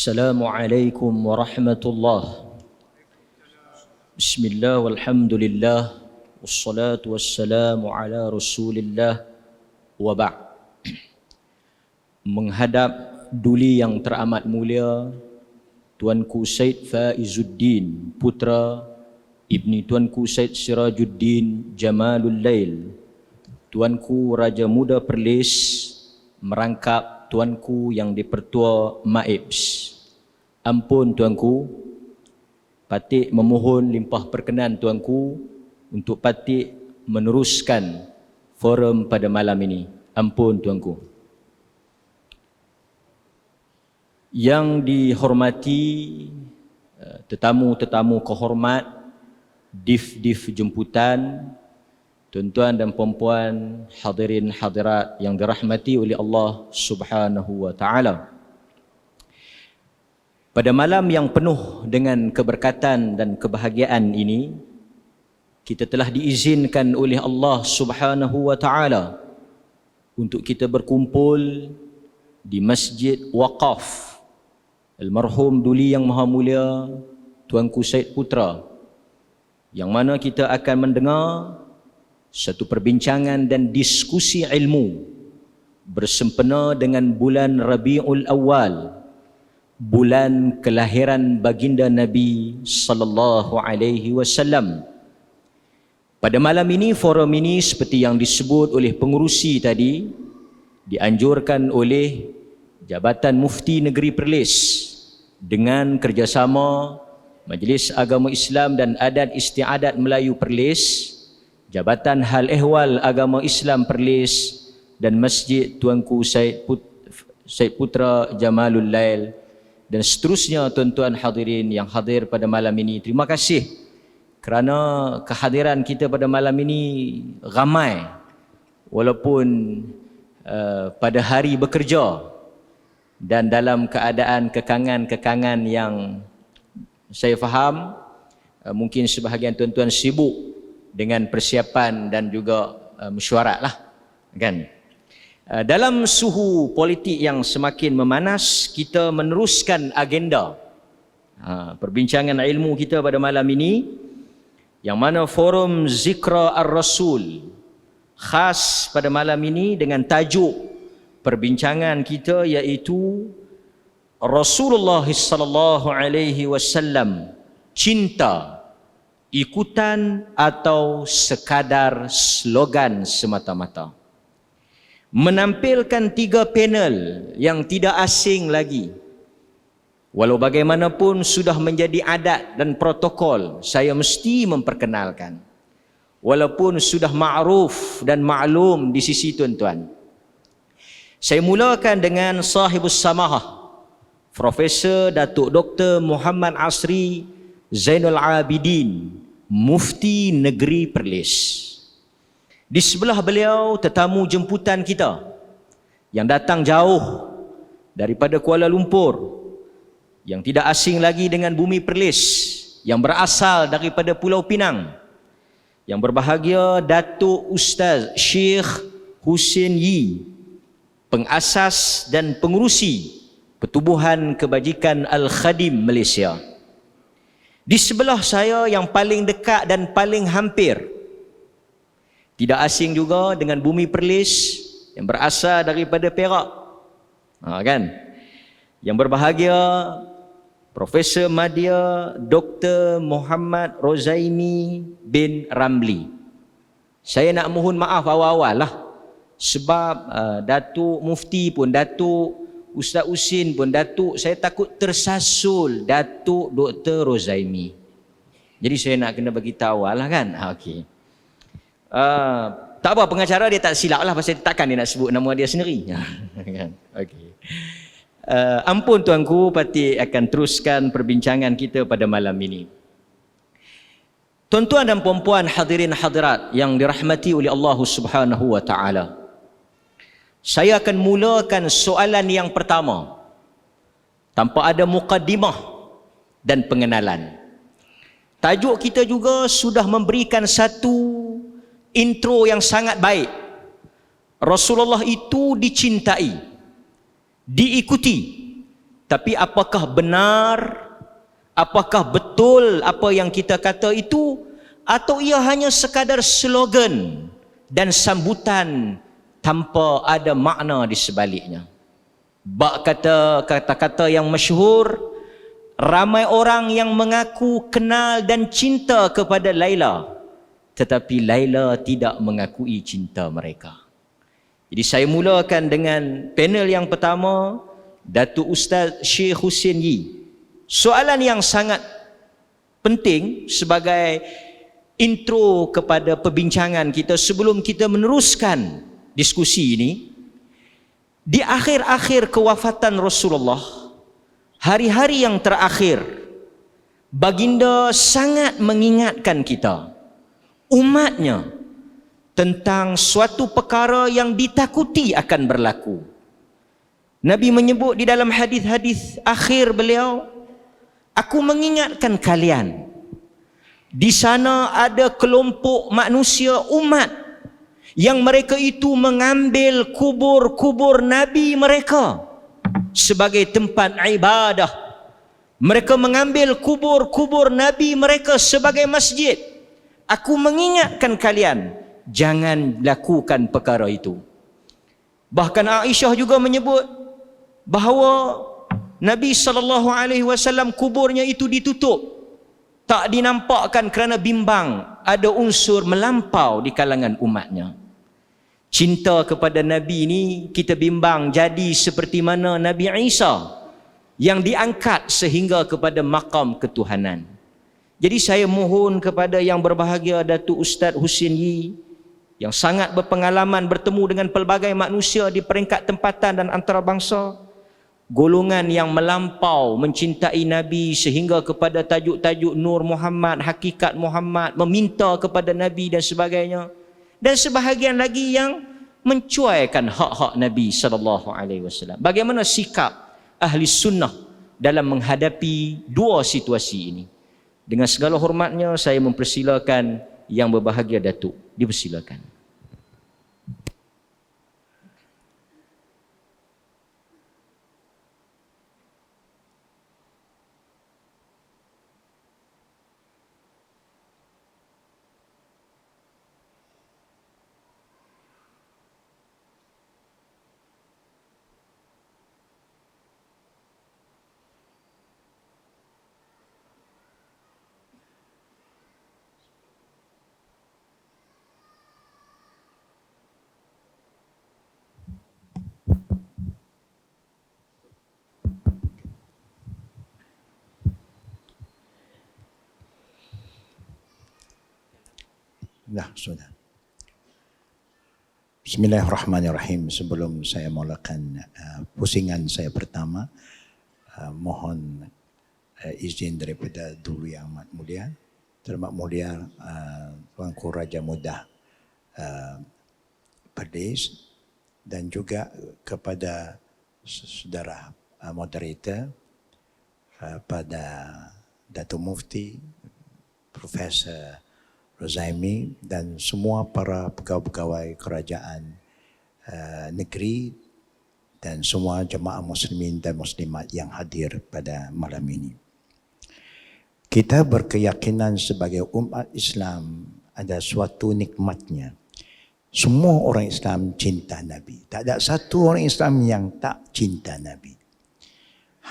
Assalamualaikum warahmatullahi. Bismillah walhamdulillah wassalatu wassalamu ala Rasulillah wa ba'd. Menghadap duli yang teramat mulia Tuanku Said Faizuddin, putra ibni Tuanku Said Sirajuddin Jamalul Lail, Tuanku Raja Muda Perlis, merangkap Tuanku yang dipertua Maibs. Ampun Tuanku, patik memohon limpah perkenan Tuanku untuk patik meneruskan forum pada malam ini. Ampun Tuanku. Yang dihormati tetamu-tetamu kehormat, dif-dif jemputan, tuan-tuan dan puan-puan, hadirin hadirat yang dirahmati oleh Allah Subhanahu wa taala. Pada malam yang penuh dengan keberkatan dan kebahagiaan ini, kita telah diizinkan oleh Allah Subhanahu wa taala untuk kita berkumpul di Masjid Waqaf Almarhum Duli Yang Maha Mulia Tuanku Said Putra, yang mana kita akan mendengar satu perbincangan dan diskusi ilmu bersempena dengan bulan Rabiul Awal, bulan kelahiran baginda Nabi sallallahu alaihi wasallam. Pada malam ini, forum ini seperti yang disebut oleh pengurusi tadi, dianjurkan oleh Jabatan Mufti Negeri Perlis dengan kerjasama Majlis Agama Islam dan Adat Istiadat Melayu Perlis, Jabatan Hal Ehwal Agama Islam Perlis, dan Masjid Tuanku Said Putra Jamalul Lail, dan seterusnya. Tuan-tuan hadirin yang hadir pada malam ini, terima kasih kerana kehadiran kita pada malam ini ramai, walaupun pada hari bekerja dan dalam keadaan kekangan-kekangan yang saya faham mungkin sebahagian tuan-tuan sibuk dengan persiapan dan juga mesyuarat lah, kan? Dalam suhu politik yang semakin memanas, kita meneruskan agenda perbincangan ilmu kita pada malam ini, yang mana forum Zikra Ar-Rasul khas pada malam ini dengan tajuk perbincangan kita iaitu Rasulullah sallallahu alaihi wasallam, cinta ikutan atau sekadar slogan semata-mata. Menampilkan 3 panel yang tidak asing lagi. Walau bagaimanapun sudah menjadi adat dan protokol, saya mesti memperkenalkan. Walaupun sudah ma'ruf dan maklum di sisi tuan-tuan. Saya mulakan dengan sahibus samahah, Profesor Datuk Dr. Muhammad Asri Zainul Abidin, Mufti Negeri Perlis. Di sebelah beliau tetamu jemputan kita yang datang jauh daripada Kuala Lumpur, yang tidak asing lagi dengan bumi Perlis, yang berasal daripada Pulau Pinang. Yang berbahagia Datuk Ustaz Syekh Hussein Yi, pengasas dan pengurusi Pertubuhan Kebajikan Al-Khadim Malaysia. Di sebelah saya yang paling dekat dan paling hampir, tidak asing juga dengan bumi Perlis, yang berasal daripada Perak, kan? Yang berbahagia Profesor Madya Dr. Muhammad Rozaimi bin Ramli. Saya nak mohon maaf awal-awal lah, sebab Datuk Mufti pun Datuk, Ustaz Usin pun Datuk, saya takut tersasul Datuk Dr. Rozaimi. Jadi saya nak kena bagi tahu lah, kan? Okey. Tak apa, pengacara dia tak silap lah, pasal takkan dia nak sebut nama dia sendiri. Kan? Okey. Ampun tuanku, patik akan teruskan perbincangan kita pada malam ini. Tuan-tuan dan puan-puan, hadirin hadirat yang dirahmati oleh Allah Subhanahu wa taala. Saya akan mulakan soalan yang pertama tanpa ada mukaddimah dan pengenalan. Tajuk kita juga sudah memberikan satu intro yang sangat baik. Rasulullah itu dicintai, diikuti, Tapi apakah benar, apakah betul apa yang kita kata itu, atau ia hanya sekadar slogan dan sambutan tanpa ada makna di sebaliknya? Bak kata-kata yang masyhur, ramai orang yang mengaku kenal dan cinta kepada Laila, tetapi Laila tidak mengakui cinta mereka. Jadi saya mulakan dengan panel yang pertama, Datuk Ustaz Syekh Hussein Yi. Soalan yang sangat penting sebagai intro kepada perbincangan kita sebelum kita meneruskan diskusi ini. Di akhir-akhir kewafatan Rasulullah, hari-hari yang terakhir, baginda sangat mengingatkan kita, umatnya, tentang suatu perkara yang ditakuti akan berlaku. Nabi menyebut di dalam hadis-hadis akhir beliau, aku mengingatkan kalian, di sana ada kelompok manusia umat yang mereka itu mengambil kubur-kubur Nabi mereka sebagai tempat ibadah. Mereka mengambil kubur-kubur Nabi mereka sebagai masjid. Aku mengingatkan kalian, jangan lakukan perkara itu. Bahkan Aisyah juga menyebut bahawa Nabi SAW kuburnya itu ditutup, tak dinampakkan kerana bimbang ada unsur melampau di kalangan umatnya. Cinta kepada Nabi ini kita bimbang jadi seperti mana Nabi Isa yang diangkat sehingga kepada makam ketuhanan. Jadi saya mohon kepada yang berbahagia Datuk Ustaz Hussein Yi, yang sangat berpengalaman bertemu dengan pelbagai manusia di peringkat tempatan dan antarabangsa, golongan yang melampau mencintai Nabi sehingga kepada tajuk-tajuk Nur Muhammad, Hakikat Muhammad, meminta kepada Nabi dan sebagainya. Dan sebahagian lagi yang mencuaikan hak-hak Nabi SAW. Bagaimana sikap ahli sunnah dalam menghadapi dua situasi ini? Dengan segala hormatnya saya mempersilakan yang berbahagia Datuk, dipersilakan. Dah, sudah. Bismillahirrahmanirrahim. Sebelum saya mulakan pusingan saya pertama, mohon izin daripada Dulu Yang Amat Mulia, Terhormat Mulia Tuanku Raja Muda Perlis, dan juga kepada saudara moderator, pada Datuk Mufti Profesor Rozaimi dan semua para pegawai-pegawai kerajaan negeri dan semua jemaah muslimin dan muslimat yang hadir pada malam ini. Kita berkeyakinan sebagai umat Islam ada suatu nikmatnya. Semua orang Islam cinta Nabi. Tak ada satu orang Islam yang tak cinta Nabi.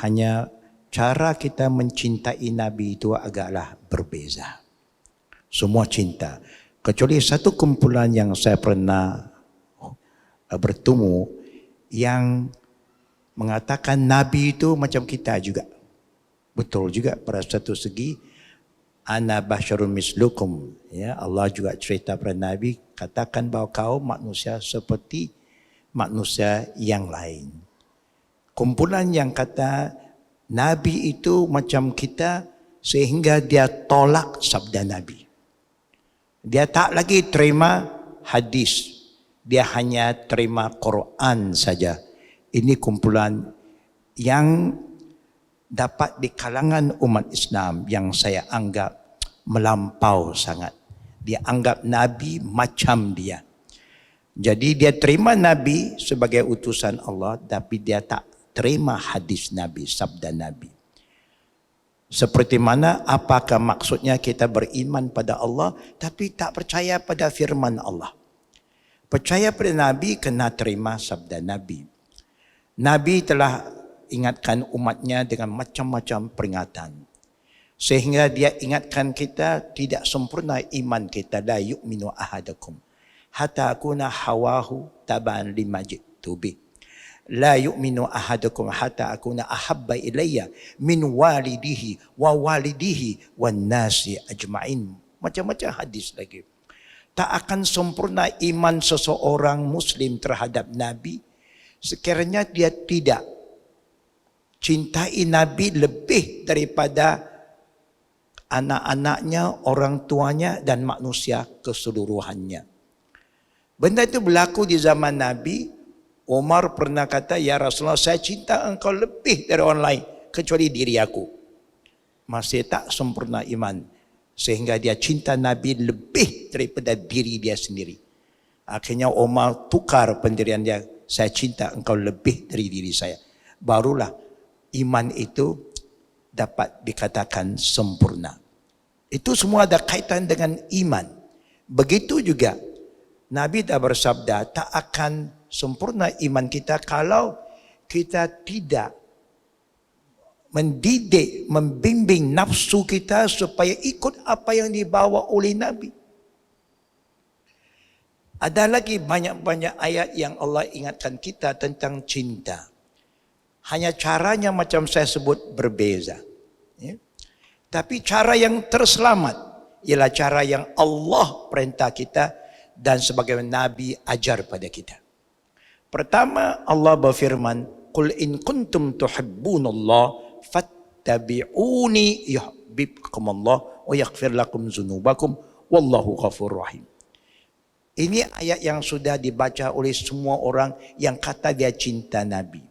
Hanya cara kita mencintai Nabi itu agaklah berbeza. Semua cinta. Kecuali satu kumpulan yang saya pernah bertemu yang mengatakan Nabi itu macam kita juga. Betul juga pada satu segi. Ana basyarun mislukum. Ya, Allah juga cerita pada Nabi, katakan bahawa kau manusia seperti manusia yang lain. Kumpulan yang kata Nabi itu macam kita sehingga dia tolak sabda Nabi. Dia tak lagi terima hadis. Dia hanya terima Quran saja. Ini kumpulan yang dapat di kalangan umat Islam yang saya anggap melampau sangat. Dia anggap Nabi macam dia. Jadi dia terima Nabi sebagai utusan Allah, tapi dia tak terima hadis Nabi, sabda Nabi. Seperti mana apakah maksudnya kita beriman pada Allah tapi tak percaya pada firman Allah. Percaya pada Nabi kena terima sabda Nabi. Nabi telah ingatkan umatnya dengan macam-macam peringatan. Sehingga dia ingatkan kita tidak sempurna iman kita. La yu'minu ahadakum hatta akuna hawahu taba'an lima ji'tu bih. La yu'minu ahadukum hatta akuna ahabba ilayya min walidihi wa walidihi wan nasi ajma'in. Macam-macam hadis lagi. Tak akan sempurna iman seseorang Muslim terhadap Nabi sekiranya dia tidak cintai Nabi lebih daripada anak-anaknya, orang tuanya dan manusia keseluruhannya. Benda itu berlaku di zaman Nabi. Umar pernah kata, ya Rasulullah, saya cinta engkau lebih dari orang lain kecuali diri aku. Masih tak sempurna iman. Sehingga dia cinta Nabi lebih daripada diri dia sendiri. Akhirnya Umar tukar pendirian dia. Saya cinta engkau lebih dari diri saya. Barulah iman itu dapat dikatakan sempurna. Itu semua ada kaitan dengan iman. Begitu juga Nabi dah bersabda, tak akan sempurna iman kita kalau kita tidak mendidik, membimbing nafsu kita supaya ikut apa yang dibawa oleh Nabi. Ada lagi banyak-banyak ayat yang Allah ingatkan kita tentang cinta. Hanya caranya macam saya sebut berbeza. Ya. Tapi cara yang terselamat ialah cara yang Allah perintah kita dan sebagaimana Nabi ajar pada kita. Pertama, Allah berfirman, "Qul in kuntum tuhibbunallah fattabi'uni yuhibbukumullah wa yaghfir lakum dzunubakum wallahu ghafurur rahim." Ini ayat yang sudah dibaca oleh semua orang yang kata dia cinta Nabi.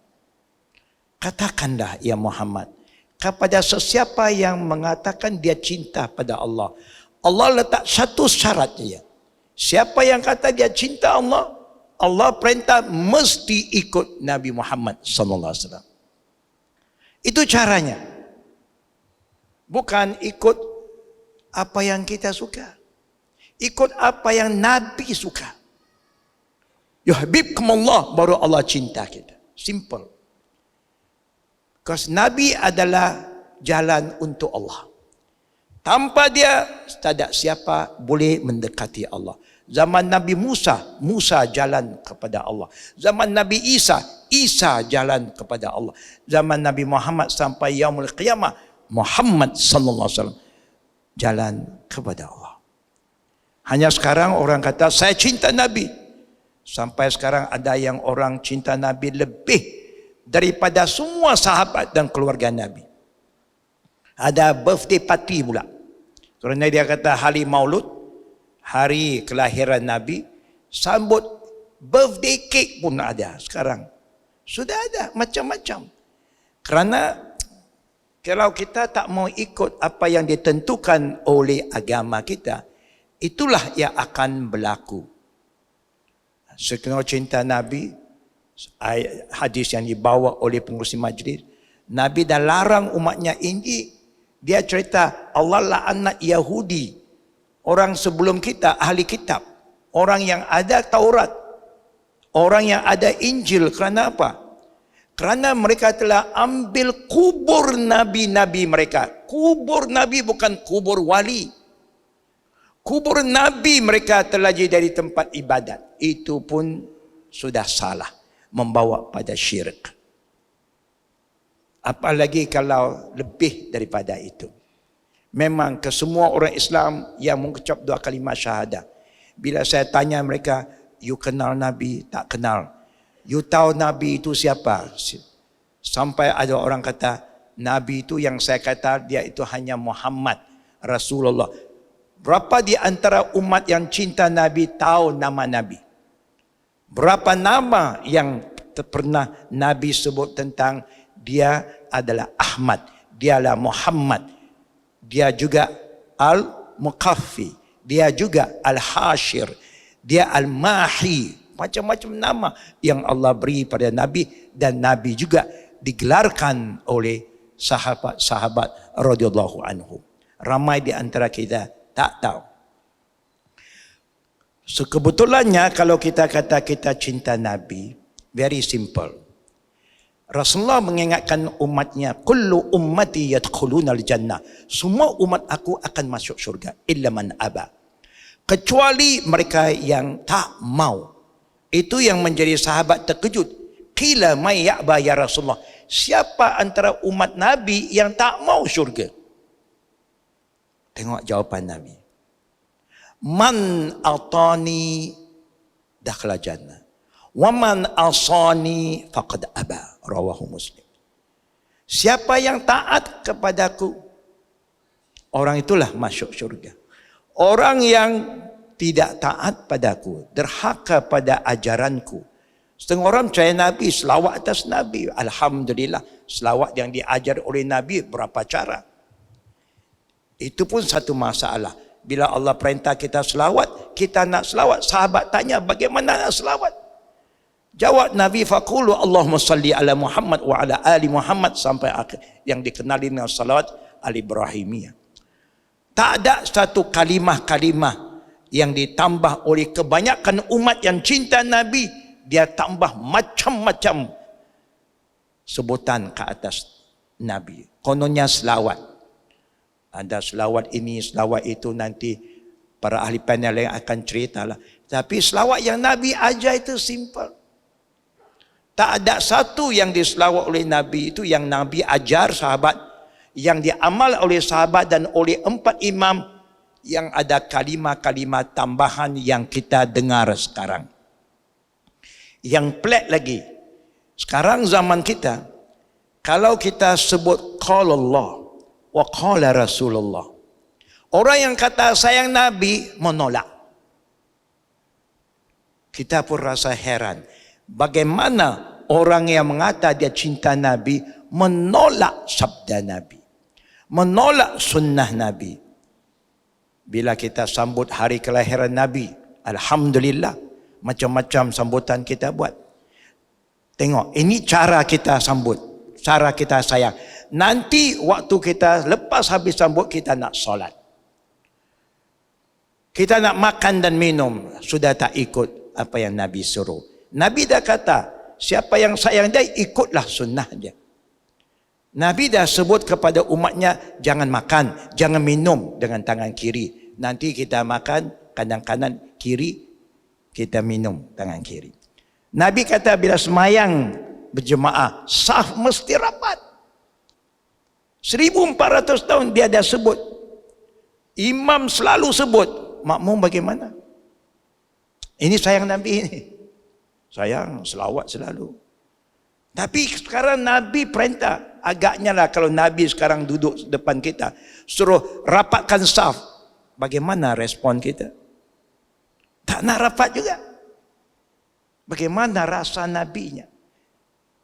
Katakanlah ya Muhammad, kepada sesiapa yang mengatakan dia cinta pada Allah, Allah letak satu syarat dia. Siapa yang kata dia cinta Allah, Allah perintah mesti ikut Nabi Muhammad sallallahu alaihi wasallam. Itu caranya. Bukan ikut apa yang kita suka. Ikut apa yang Nabi suka. Yuhibbukumullah, baru Allah cinta kita. Simple. Because Nabi adalah jalan untuk Allah. Tanpa dia, tak ada siapa boleh mendekati Allah. Zaman Nabi Musa, Musa jalan kepada Allah. Zaman Nabi Isa, Isa jalan kepada Allah. Zaman Nabi Muhammad sampai yaumul qiyamah, Muhammad sallallahu alaihi wasallam jalan kepada Allah. Hanya sekarang orang kata saya cinta Nabi. Sampai sekarang ada yang orang cinta Nabi lebih daripada semua sahabat dan keluarga Nabi. Ada birthday party pula. Kerana dia kata hari Maulud, hari kelahiran Nabi, sambut birthday cake pun ada sekarang. Sudah ada macam-macam. Kerana kalau kita tak mau ikut apa yang ditentukan oleh agama kita, itulah yang akan berlaku. Sekiranya cinta Nabi, hadis yang dibawa oleh pengurusi majlis, Nabi dah larang umatnya ini. Dia cerita Allah laknat Yahudi, orang sebelum kita, ahli kitab, orang yang ada Taurat, orang yang ada Injil. Kerana apa? Kerana mereka telah ambil kubur Nabi-Nabi mereka. Kubur Nabi bukan kubur wali. Kubur Nabi mereka telah jadi tempat ibadat. Itu pun sudah salah, membawa pada syirik. Apalagi kalau lebih daripada itu. Memang kesemua orang Islam yang mengucap dua kalimah syahadah, bila saya tanya mereka, you kenal Nabi? Tak kenal. You tahu Nabi itu siapa? Sampai ada orang kata, Nabi itu yang saya kata dia itu hanya Muhammad, Rasulullah. Berapa di antara umat yang cinta Nabi tahu nama Nabi? Berapa nama yang pernah Nabi sebut tentang dia adalah Ahmad, dia adalah Muhammad, dia juga Al-Muqaffi, dia juga Al-Hashir, dia Al-Mahi. Macam-macam nama yang Allah beri pada Nabi, dan Nabi juga digelarkan oleh sahabat-sahabat radhiyallahu anhum. Ramai di antara kita tak tahu. So, kebetulannya kalau kita kata kita cinta Nabi, very simple. Rasulullah mengingatkan umatnya, kullu ummati yadkhulunal jannah. Semua umat aku akan masuk syurga illa man aba. Kecuali mereka yang tak mau. Itu yang menjadi sahabat terkejut. Qila may ya'ba ya Rasulullah. Siapa antara umat Nabi yang tak mau syurga? Tengok jawapan Nabi. Man atani dakhala jannah. Wa man asani faqad aba. Rawahu Muslim. Siapa yang taat kepadaku, orang itulah masuk syurga. Orang yang tidak taat padaku, derhaka pada ajaranku. Setengah orang percaya Nabi, selawat atas Nabi. Alhamdulillah, selawat yang diajar oleh Nabi berapa cara. Itu pun satu masalah. Bila Allah perintah kita selawat, kita nak selawat. Sahabat tanya, bagaimana nak selawat? Jawab Nabi, faqulu Allahumma salli ala Muhammad wa ala ali Muhammad, sampai akhir yang dikenali dengan salawat al-Ibrahimiyah. Tak ada satu kalimah-kalimah yang ditambah oleh kebanyakan umat yang cinta Nabi, dia tambah macam-macam sebutan ke atas Nabi. Kononnya selawat. Ada selawat ini, selawat itu, nanti para ahli panel yang akan ceritalah. Tapi selawat yang Nabi ajar itu simple. Tak ada satu yang diselawat oleh Nabi itu yang Nabi ajar sahabat, yang diamal oleh sahabat dan oleh 4 imam, yang ada kalimah-kalimah tambahan yang kita dengar sekarang. Yang pelik lagi, sekarang zaman kita, kalau kita sebut qala Allah wa qala Rasulullah, orang yang kata sayang Nabi menolak. Kita pun rasa heran, bagaimana orang yang mengata dia cinta Nabi menolak sabda Nabi, menolak sunnah Nabi. Bila kita sambut hari kelahiran Nabi, alhamdulillah, macam-macam sambutan kita buat. Tengok, ini cara kita sambut, cara kita sayang. Nanti waktu kita lepas habis sambut, kita nak solat, kita nak makan dan minum, sudah tak ikut apa yang Nabi suruh. Nabi dah kata, siapa yang sayang dia, ikutlah sunnah dia. Nabi dah sebut kepada umatnya, jangan makan, jangan minum dengan tangan kiri. Nanti kita makan tangan kanan, kiri kita minum tangan kiri. Nabi kata bila semayang berjemaah, saf mesti rapat. 1400 tahun dia dah sebut. Imam selalu sebut, makmum bagaimana? Ini sayang Nabi ini. Sayang, selawat selalu. Tapi sekarang Nabi perintah, agaknya lah kalau Nabi sekarang duduk depan kita, suruh rapatkan saf. Bagaimana respon kita? Tak nak rapat juga. Bagaimana rasa Nabinya?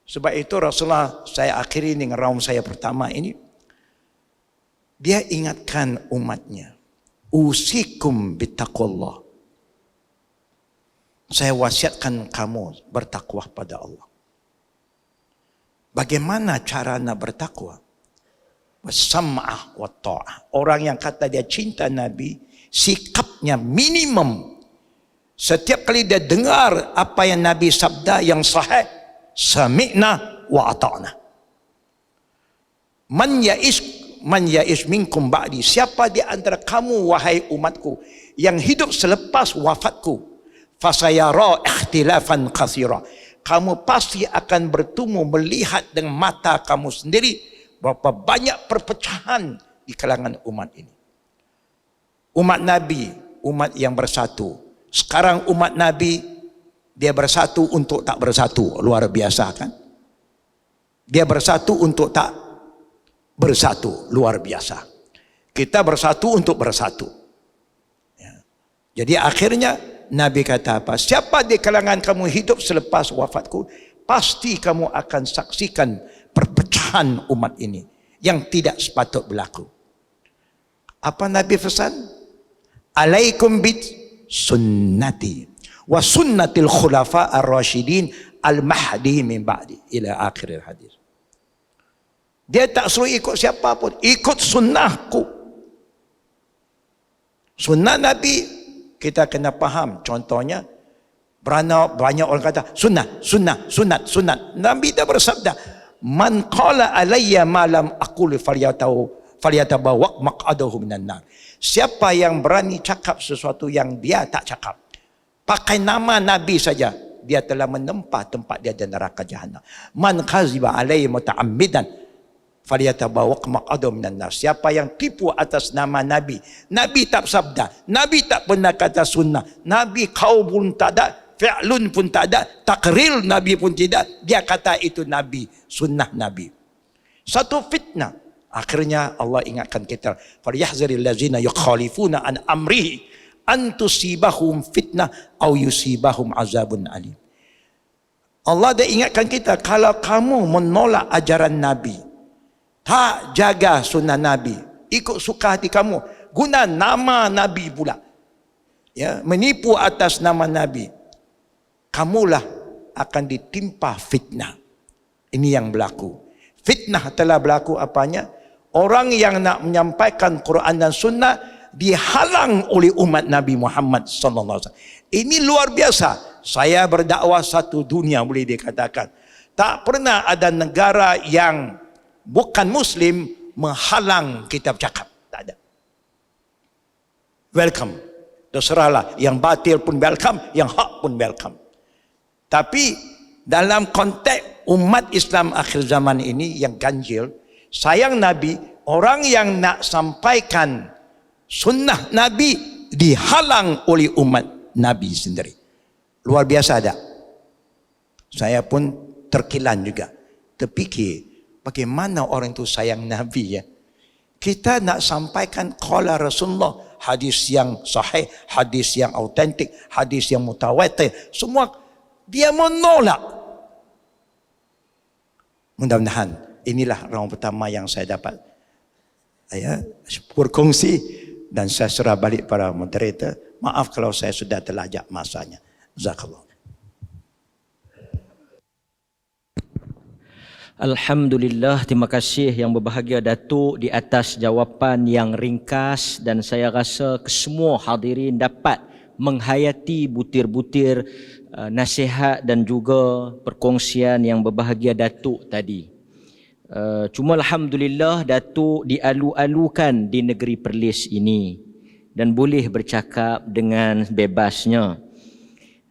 Sebab itu Rasulullah, saya akhiri dengan raum saya pertama ini, dia ingatkan umatnya, usikum bittaqwallah. Saya wasiatkan kamu bertakwa pada Allah. Bagaimana cara nak bertakwa? Wasam'ah wa ta'ah. Orang yang kata dia cinta Nabi, sikapnya minimum. Setiap kali dia dengar apa yang Nabi sabda yang sahih, sami'na wa ata'na. Man ya'ish minkum ba'di. Siapa di antara kamu wahai umatku yang hidup selepas wafatku, fasayara ikhtilafan katsira. Kamu pasti akan bertemu, melihat dengan mata kamu sendiri berapa banyak perpecahan di kalangan umat ini. Umat Nabi, umat yang bersatu. Sekarang umat Nabi, dia bersatu untuk tak bersatu. Luar biasa kan? Dia bersatu untuk tak bersatu. Luar biasa. Kita bersatu untuk bersatu. Ya. Jadi akhirnya Nabi kata apa? Siapa di kalangan kamu hidup selepas wafatku, pasti kamu akan saksikan perpecahan umat ini yang tidak sepatut berlaku. Apa Nabi pesan? Alaikum bit sunnati wa sunnatil khulafa ar-rasyidin al-mahdi min ba'di, ila akhir hadis. Dia tak suruh ikut siapa pun, ikut sunnahku. Sunnah Nabi kita kena faham. Contohnya, banyak orang kata sunnah, sunat. Nabi dah bersabda, man qala alayya ma lam aqul falyatabawwa maq'adahu minan nar. Siapa yang berani cakap sesuatu yang dia tak cakap, pakai nama Nabi saja, dia telah menempah tempat dia di neraka jahanam. Man kaziba alayya muta'ammidan falyatabawwa maq'adahu minan nar. Siapa yang tipu atas nama Nabi, Nabi tak sabda, Nabi tak pernah kata sunnah, Nabi qaulun tak ada, fi'lun pun tak ada, takrir Nabi pun tidak, dia kata itu Nabi, sunnah Nabi. Satu fitnah. Akhirnya Allah ingatkan kita, falyahzaril ladzina yukhalifuna an amrihi an tusibahum fitnah aw yusibahum azabun alim. Allah dah ingatkan kita, kalau kamu menolak ajaran Nabi, tak jaga sunnah Nabi, ikut suka hati kamu, guna nama Nabi pula, ya, menipu atas nama Nabi, kamulah akan ditimpa fitnah. Ini yang berlaku. Fitnah telah berlaku apanya? Orang yang nak menyampaikan Quran dan Sunnah dihalang oleh umat Nabi Muhammad sallallahu alaihi wasallam. Ini luar biasa. Saya berdakwah satu dunia, boleh dikatakan. Tak pernah ada negara yang bukan Muslim menghalang kita bercakap. Tak ada. Welcome. Terserahlah. Yang batil pun welcome, yang hak pun welcome. Tapi dalam konteks umat Islam akhir zaman ini yang ganjil, sayang Nabi, orang yang nak sampaikan sunnah Nabi dihalang oleh umat Nabi sendiri. Luar biasa ada. Saya pun terkilan juga. Terfikir, bagaimana orang itu sayang Nabi ya. Kita nak sampaikan qala Rasulullah, hadis yang sahih, hadis yang autentik, hadis yang mutawatir, semua dia menolak. Mudah-mudahan inilah round pertama yang saya dapat berkongsi, dan saya serah balik para moderator. Maaf kalau saya sudah terlajak masanya. Jazakallah. Alhamdulillah, terima kasih yang berbahagia Datuk di atas jawapan yang ringkas, dan saya rasa kesemua hadirin dapat menghayati butir-butir nasihat dan juga perkongsian yang berbahagia Datuk tadi. Cuma Alhamdulillah Datuk dialu-alukan di negeri Perlis ini dan boleh bercakap dengan bebasnya.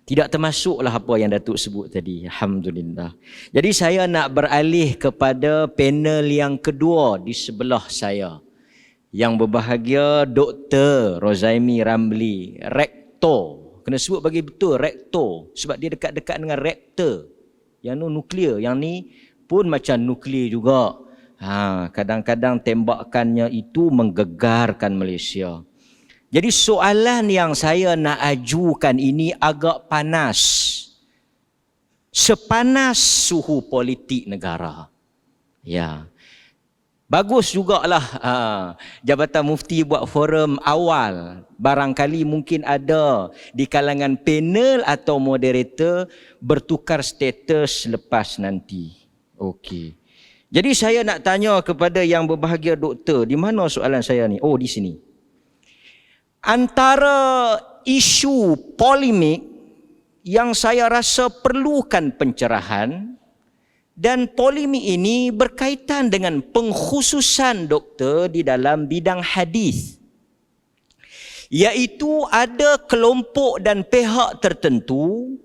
Tidak termasuklah apa yang Datuk sebut tadi. Alhamdulillah. Jadi saya nak beralih kepada panel yang kedua di sebelah saya. Yang berbahagia Dr. Rozaimi Ramli, Rektor. Kena sebut bagi betul Rektor, sebab dia dekat-dekat dengan Rektor. Yang ni nuklear, yang ni pun macam nuklear juga. Kadang-kadang tembakannya itu menggegarkan Malaysia. Jadi soalan yang saya nak ajukan ini agak panas. Sepanas suhu politik negara. Ya. Bagus jugalah Jabatan Mufti buat forum awal. Barangkali mungkin ada di kalangan panel atau moderator bertukar status lepas nanti. Okey. Jadi saya nak tanya kepada yang berbahagia doktor, di mana soalan saya ni? Oh, di sini. Antara isu polemik yang saya rasa perlukan pencerahan, dan polemik ini berkaitan dengan pengkhususan doktor di dalam bidang hadis, iaitu ada kelompok dan pihak tertentu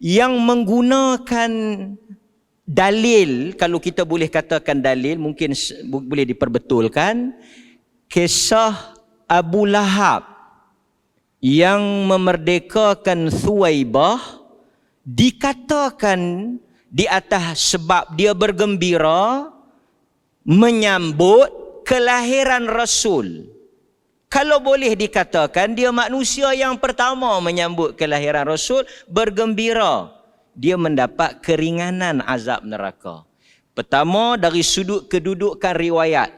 yang menggunakan dalil, kalau kita boleh katakan dalil, mungkin boleh diperbetulkan, kisah Abu Lahab yang memerdekakan Thuwaibah, dikatakan di atas sebab dia bergembira menyambut kelahiran Rasul. Kalau boleh dikatakan dia manusia yang pertama menyambut kelahiran Rasul, bergembira. Dia mendapat keringanan azab neraka. Pertama, dari sudut kedudukan riwayat.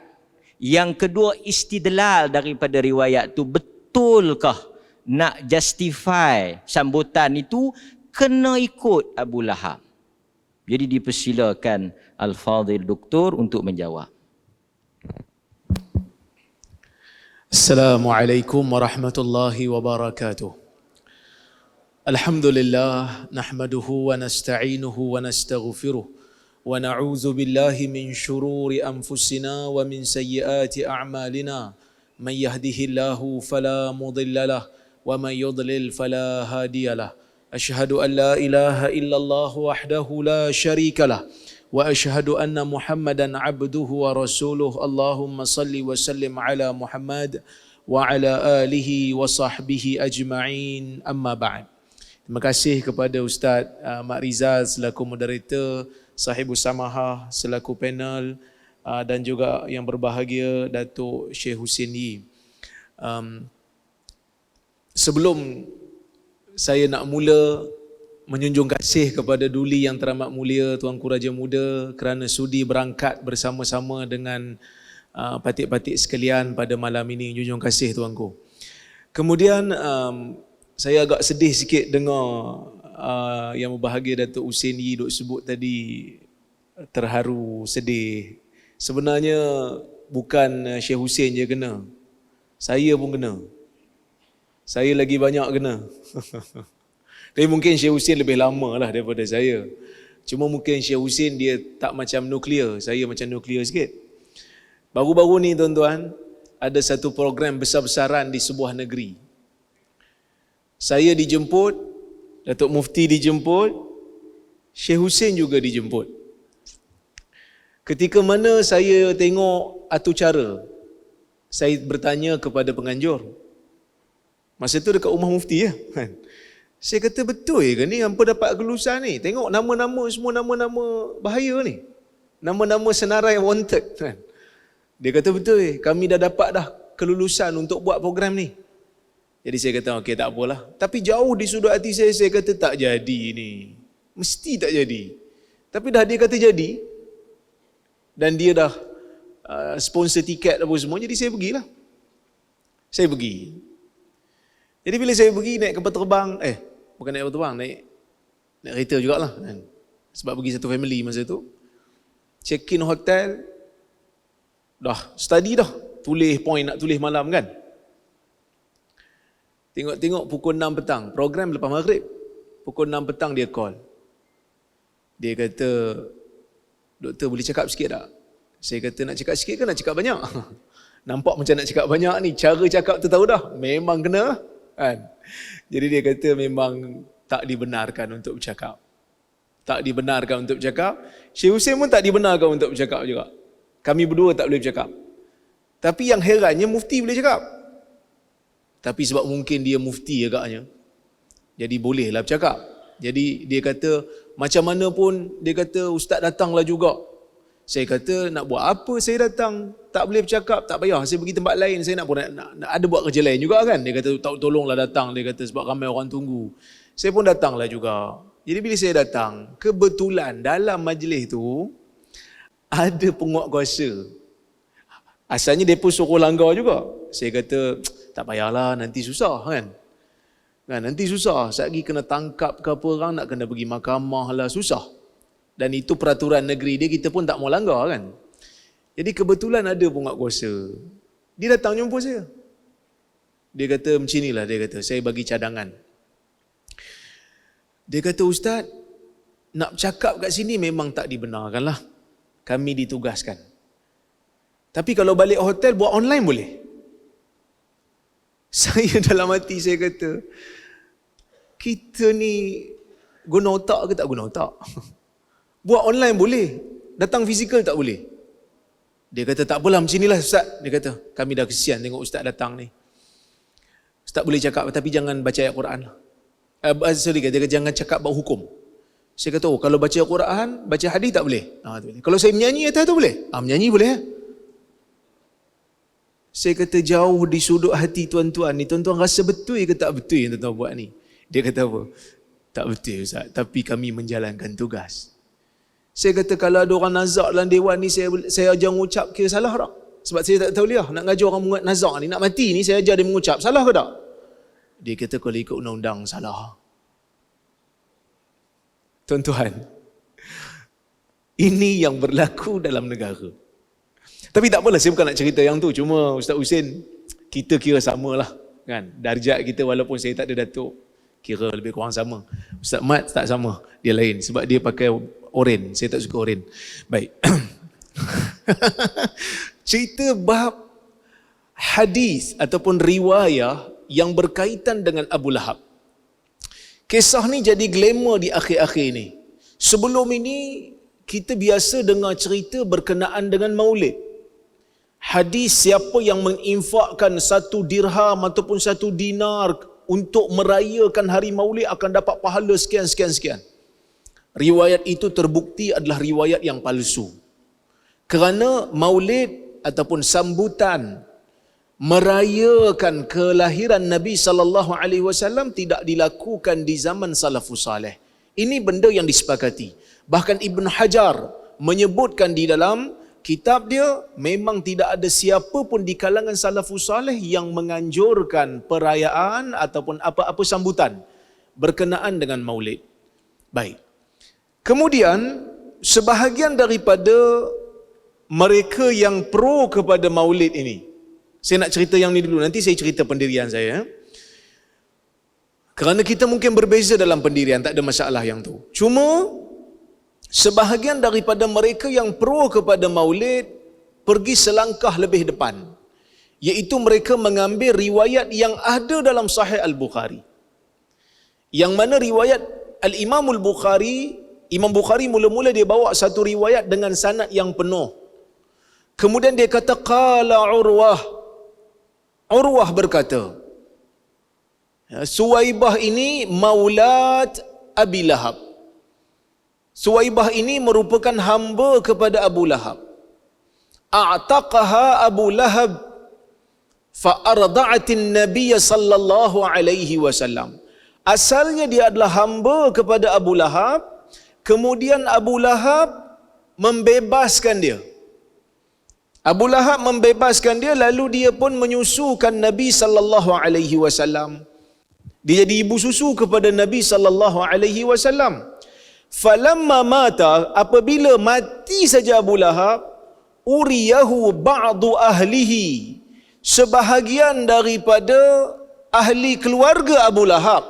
Yang kedua, istidlal daripada riwayat itu. Betulkah nak justify sambutan itu kena ikut Abu Lahab? Jadi dipersilakan Al-Fadhil Doktor untuk menjawab. Assalamualaikum warahmatullahi wabarakatuh. Alhamdulillah nahmaduhu wa nasta'inuhu wa nastaghfiruh wa na'udzu billahi min shururi anfusina wa min sayyiati a'malina. Man yahdihillahu fala mudhillalah wa man yudlil fala hadiyalah. Ashhadu an la ilaha illallah wahdahu la syarikalah wa ashhadu anna Muhammadan abduhu wa rasuluh. Allahumma salli wa sallim ala Muhammad wa ala alihi wa sahbihi ajma'in. Amma ba'd. Terima kasih kepada Ustaz Mak Rizal selaku moderator, Sahibus Samahah selaku panel, dan juga yang berbahagia Datuk Syekh Hussein Yi. Sebelum saya nak mula menjunjung kasih kepada Duli yang teramat mulia Tuanku Raja Muda kerana sudi berangkat bersama-sama dengan patik-patik sekalian pada malam ini. Junjung kasih Tuanku. Kemudian saya agak sedih sikit dengar yang berbahagia Datuk Hussein Yi duk sebut tadi terharu, sedih. Sebenarnya bukan Syekh Hussein je kena. Saya pun kena. Saya lagi banyak kena. Tapi mungkin Syekh Hussein lebih lama lah daripada saya. Cuma mungkin Syekh Hussein dia tak macam nuklear. Saya macam nuklear sikit. Baru-baru ni tuan-tuan, ada satu program besar-besaran di sebuah negeri. Saya dijemput, Datuk Mufti dijemput, Syekh Hussein juga dijemput. Ketika mana saya tengok atur cara, saya bertanya kepada penganjur. Masa tu dekat rumah Mufti ya. Saya kata betul ke ni hampa dapat kelulusan ni? Tengok nama-nama semua nama-nama bahaya ni. Nama-nama senarai wanted kan. Dia kata betul kami dah dapat dah kelulusan untuk buat program ni. Jadi saya kata okey tak apalah. Tapi jauh di sudut hati saya kata tak jadi ni. Mesti tak jadi. Tapi dah dia kata jadi. Dan dia dah sponsor tiket apa semua, jadi saya pergilah. Saya pergi. Jadi bila saya pergi naik kapal terbang, bukan naik kapal terbang, naik kereta jugalah kan. Sebab pergi satu family masa tu. Check in hotel, dah study dah. Tulis point nak tulis malam kan. Tengok-tengok pukul 6 petang, program lepas maghrib. Pukul 6 petang dia call. Dia kata, doktor boleh cakap sikit tak? Saya kata nak cakap sikit ke nak cakap banyak? Nampak macam nak cakap banyak ni, cara cakap tu tahu dah, memang kena kan. Jadi dia kata memang tak dibenarkan untuk bercakap. Tak dibenarkan untuk bercakap. Syekh Hussein pun tak dibenarkan untuk bercakap juga. Kami berdua tak boleh bercakap. Tapi yang herannya Mufti boleh cakap. Tapi sebab mungkin dia Mufti agaknya, jadi bolehlah bercakap. Jadi dia kata macam mana pun, dia kata ustaz datanglah juga. Saya kata nak buat apa saya datang? Tak boleh bercakap, tak payah. Saya pergi tempat lain, saya nak ada buat kerja lain juga kan. Dia kata tolonglah datang, dia kata sebab ramai orang tunggu. Saya pun datanglah juga. Jadi bila saya datang, kebetulan dalam majlis tu ada penguat kuasa. Asalnya mereka suruh langgar juga. Saya kata tak payahlah, nanti susah kan. Nanti susah, sekali kena tangkap ke apa orang, nak kena pergi mahkamah lah, susah. Dan itu peraturan negeri dia, kita pun tak mau langgar kan. Jadi kebetulan ada penguat kuasa. Dia datang jumpa saya. Dia kata macam inilah, dia kata saya bagi cadangan. Dia kata ustaz, nak cakap kat sini memang tak dibenarkan lah. Kami ditugaskan. Tapi kalau balik hotel buat online boleh. Saya dalam hati saya kata, kita ni guna otak ke tak guna otak? Buat online boleh, datang fizikal tak boleh. Dia kata tak apalah macam inilah ustaz. Dia kata kami dah kesian tengok ustaz datang ni. Ustaz boleh cakap tapi jangan baca ayat Quran lah. Dia kata jangan cakap bab hukum. Saya kata kalau baca Quran, baca hadis tak boleh. Tak boleh. Kalau saya menyanyi atas tu boleh? Menyanyi boleh ya? Saya kata jauh di sudut hati tuan-tuan ni, tuan-tuan rasa betul ke tak betul yang tuan-tuan buat ni? Dia kata apa? Tak betul ustaz, tapi kami menjalankan tugas. Saya kata kalau ada orang nazak dalam dewan ni, saya ajar mengucap, kira salah tak? Sebab saya tak tahu nak ngajar orang nazak ni, nak mati ni saya ajar dia mengucap, salah ke tak? Dia kata kalau ikut undang-undang salah. Tuan-tuan, Ini yang berlaku dalam negara. Tapi tak apalah, saya bukan nak cerita yang tu. Cuma Ustaz Husin, kita kira samalah kan. Darjat kita walaupun saya tak ada datuk, kira lebih kurang sama. Ustaz Mat tak sama, dia lain sebab dia pakai oren, saya tak suka oren. Baik. Cerita bab hadis ataupun riwayah yang berkaitan dengan Abu Lahab. Kisah ni jadi glamour di akhir-akhir ni. Sebelum ini kita biasa dengar cerita berkenaan dengan maulid. Hadis siapa yang menginfakkan 1 dirham ataupun 1 dinar untuk merayakan hari maulid akan dapat pahala sekian. Riwayat itu terbukti adalah riwayat yang palsu. Kerana maulid ataupun sambutan merayakan kelahiran Nabi SAW tidak dilakukan di zaman salafus saleh. Ini benda yang disepakati. Bahkan Ibn Hajar menyebutkan di dalam kitab dia, memang tidak ada siapa pun di kalangan salafus saleh yang menganjurkan perayaan ataupun apa-apa sambutan berkenaan dengan maulid. Baik. Kemudian, sebahagian daripada mereka yang pro kepada maulid ini, saya nak cerita yang ni dulu, nanti saya cerita pendirian saya. Kerana kita mungkin berbeza dalam pendirian, tak ada masalah yang tu. Cuma, sebahagian daripada mereka yang pro kepada maulid pergi selangkah lebih depan, iaitu mereka mengambil riwayat yang ada dalam Sahih Al-Bukhari, yang mana riwayat Al-Imam Al-Bukhari, Imam Bukhari mula-mula dia bawa satu riwayat dengan sanad yang penuh. Kemudian dia kata qala Urwah berkata, Suwaibah ini maulat Abi Lahab. Suwaibah ini merupakan hamba kepada Abu Lahab. A'taqaha Abu Lahab fa'arda'atin Nabiy sallallahu alaihi wasallam. Asalnya dia adalah hamba kepada Abu Lahab, kemudian Abu Lahab membebaskan dia. Abu Lahab membebaskan dia, lalu dia pun menyusukan Nabi sallallahu alaihi wasallam. Dia jadi ibu susu kepada Nabi sallallahu alaihi wasallam. Falamma mata, apabila mati saja Abu Lahab, uriyahu ba'du ahlihi, sebahagian daripada ahli keluarga Abu Lahab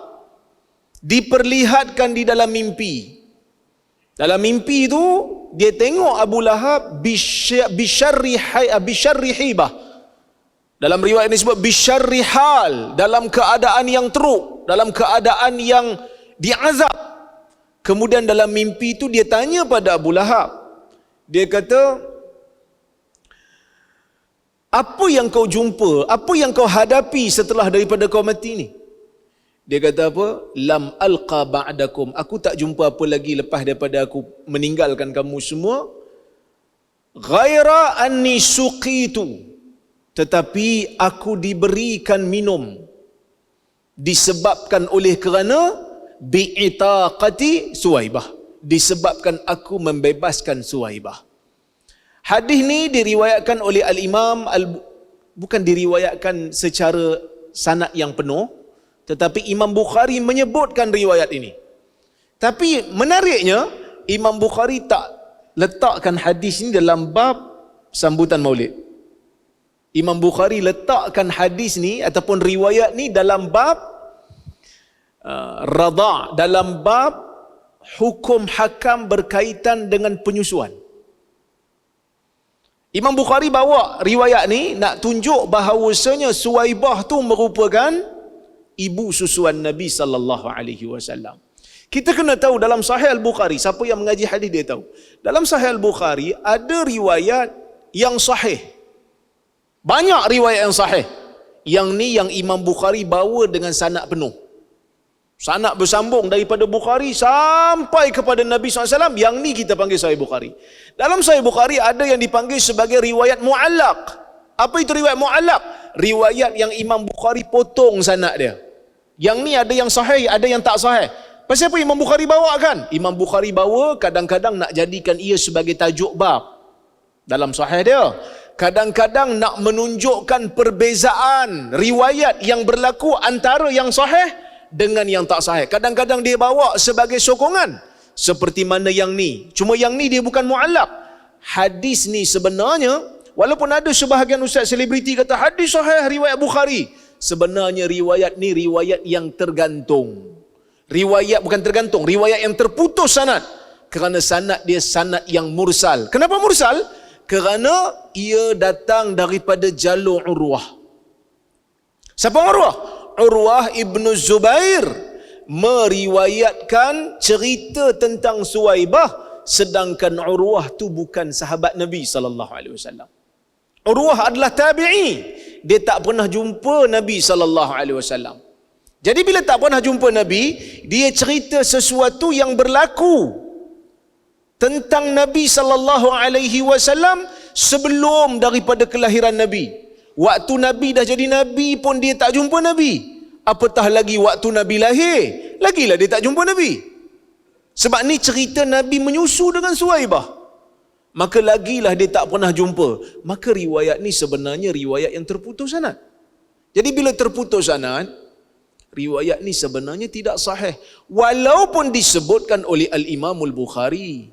diperlihatkan di dalam mimpi. Dalam mimpi itu dia tengok Abu Lahab bisyarri hibah. Dalam riwayat ini disebut bisyarri hal, dalam keadaan yang teruk, dalam keadaan yang diazab. Kemudian dalam mimpi itu dia tanya pada Abu Lahab. Dia kata, apa yang kau jumpa, apa yang kau hadapi setelah daripada kau mati ni? Dia kata apa? Lam alqa ba'dakum. Aku tak jumpa apa lagi lepas daripada aku meninggalkan kamu semua. Ghaira anni suqitu. Tetapi aku diberikan minum. Disebabkan oleh kerana bi'itaqati Suwaibah. Disebabkan aku membebaskan Suwaibah. Hadis ni diriwayatkan oleh Al-Imam, bukan diriwayatkan secara sanad yang penuh, tetapi Imam Bukhari menyebutkan riwayat ini. Tapi menariknya, Imam Bukhari tak letakkan hadis ini dalam bab sambutan maulid. Imam Bukhari letakkan hadis ni ataupun riwayat ni dalam bab radha', dalam bab hukum hakam berkaitan dengan penyusuan. Imam Bukhari bawa riwayat ni nak tunjuk bahawasanya Suwaibah tu merupakan ibu susuan Nabi sallallahu alaihi wasallam. Kita kena tahu dalam Sahih Al-Bukhari, siapa yang mengaji hadis dia tahu. Dalam Sahih Al-Bukhari ada riwayat yang sahih. Banyak riwayat yang sahih. Yang ni yang Imam Bukhari bawa dengan sanad penuh. Sanad bersambung daripada Bukhari sampai kepada Nabi SAW. Yang ni kita panggil Sahih Bukhari. Dalam Sahih Bukhari ada yang dipanggil sebagai riwayat mu'allaq. Apa itu riwayat mu'allaq? Riwayat yang Imam Bukhari potong sanad dia. Yang ni ada yang sahih, ada yang tak sahih. Pasal apa Imam Bukhari bawa kan? Imam Bukhari bawa kadang-kadang nak jadikan ia sebagai tajuk bab dalam sahih dia. Kadang-kadang nak menunjukkan perbezaan riwayat yang berlaku antara yang sahih dengan yang tak sahih. Kadang-kadang dia bawa sebagai sokongan. seperti mana yang ni. Cuma yang ni dia bukan mu'allaq. Hadis ni sebenarnya, walaupun ada sebahagian ustaz selebriti kata hadis sahih riwayat Bukhari, sebenarnya riwayat ni riwayat yang tergantung. Riwayat bukan tergantung, riwayat yang terputus sanad. Kerana sanad dia sanad yang mursal. Kenapa mursal? Kerana ia datang daripada jalur Urwah. Siapa Urwah? Urwah ibnu Zubair meriwayatkan cerita tentang Suwaibah, sedangkan Urwah tu bukan sahabat Nabi SAW. Urwah adalah tabi'i. Dia tak pernah jumpa Nabi SAW. Jadi bila tak pernah jumpa Nabi, dia cerita sesuatu yang berlaku tentang Nabi SAW sebelum daripada kelahiran Nabi. Waktu Nabi dah jadi Nabi pun dia tak jumpa Nabi. Apatah lagi waktu Nabi lahir, lagilah dia tak jumpa Nabi. Sebab ni cerita Nabi menyusu dengan Suwaibah. Maka lagilah dia tak pernah jumpa. Maka riwayat ni sebenarnya riwayat yang terputus sanad. Jadi bila terputus sanad, riwayat ni sebenarnya tidak sahih. Walaupun disebutkan oleh Al-Imamul Bukhari.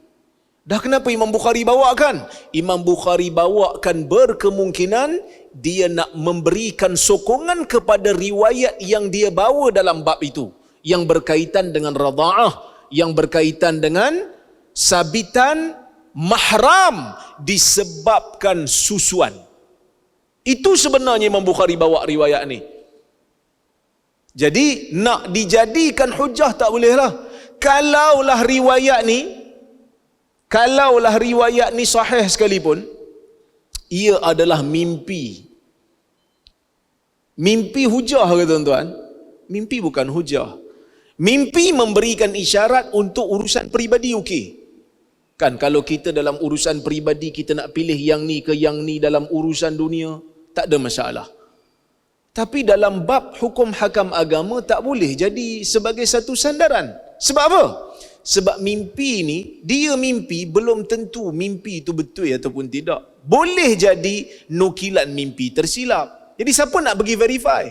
Dah kenapa Imam Bukhari bawakan? Imam Bukhari bawakan berkemungkinan dia nak memberikan sokongan kepada riwayat yang dia bawa dalam bab itu, yang berkaitan dengan radha'ah, yang berkaitan dengan sabitan mahram disebabkan susuan. Itu sebenarnya Imam Bukhari bawa riwayat ni. Jadi nak dijadikan hujah tak bolehlah. Kalaulah riwayat ni sahih sekalipun, ia adalah mimpi. Mimpi hujah ke tuan-tuan? Mimpi bukan hujah. Mimpi memberikan isyarat untuk urusan peribadi okey. Kan kalau kita dalam urusan peribadi kita nak pilih yang ni ke yang ni dalam urusan dunia, tak ada masalah. Tapi dalam bab hukum hakam agama tak boleh jadi sebagai satu sandaran. Sebab apa? Sebab mimpi ni, dia mimpi belum tentu mimpi itu betul ataupun tidak. Boleh jadi nukilan mimpi tersilap. Jadi siapa nak pergi verify?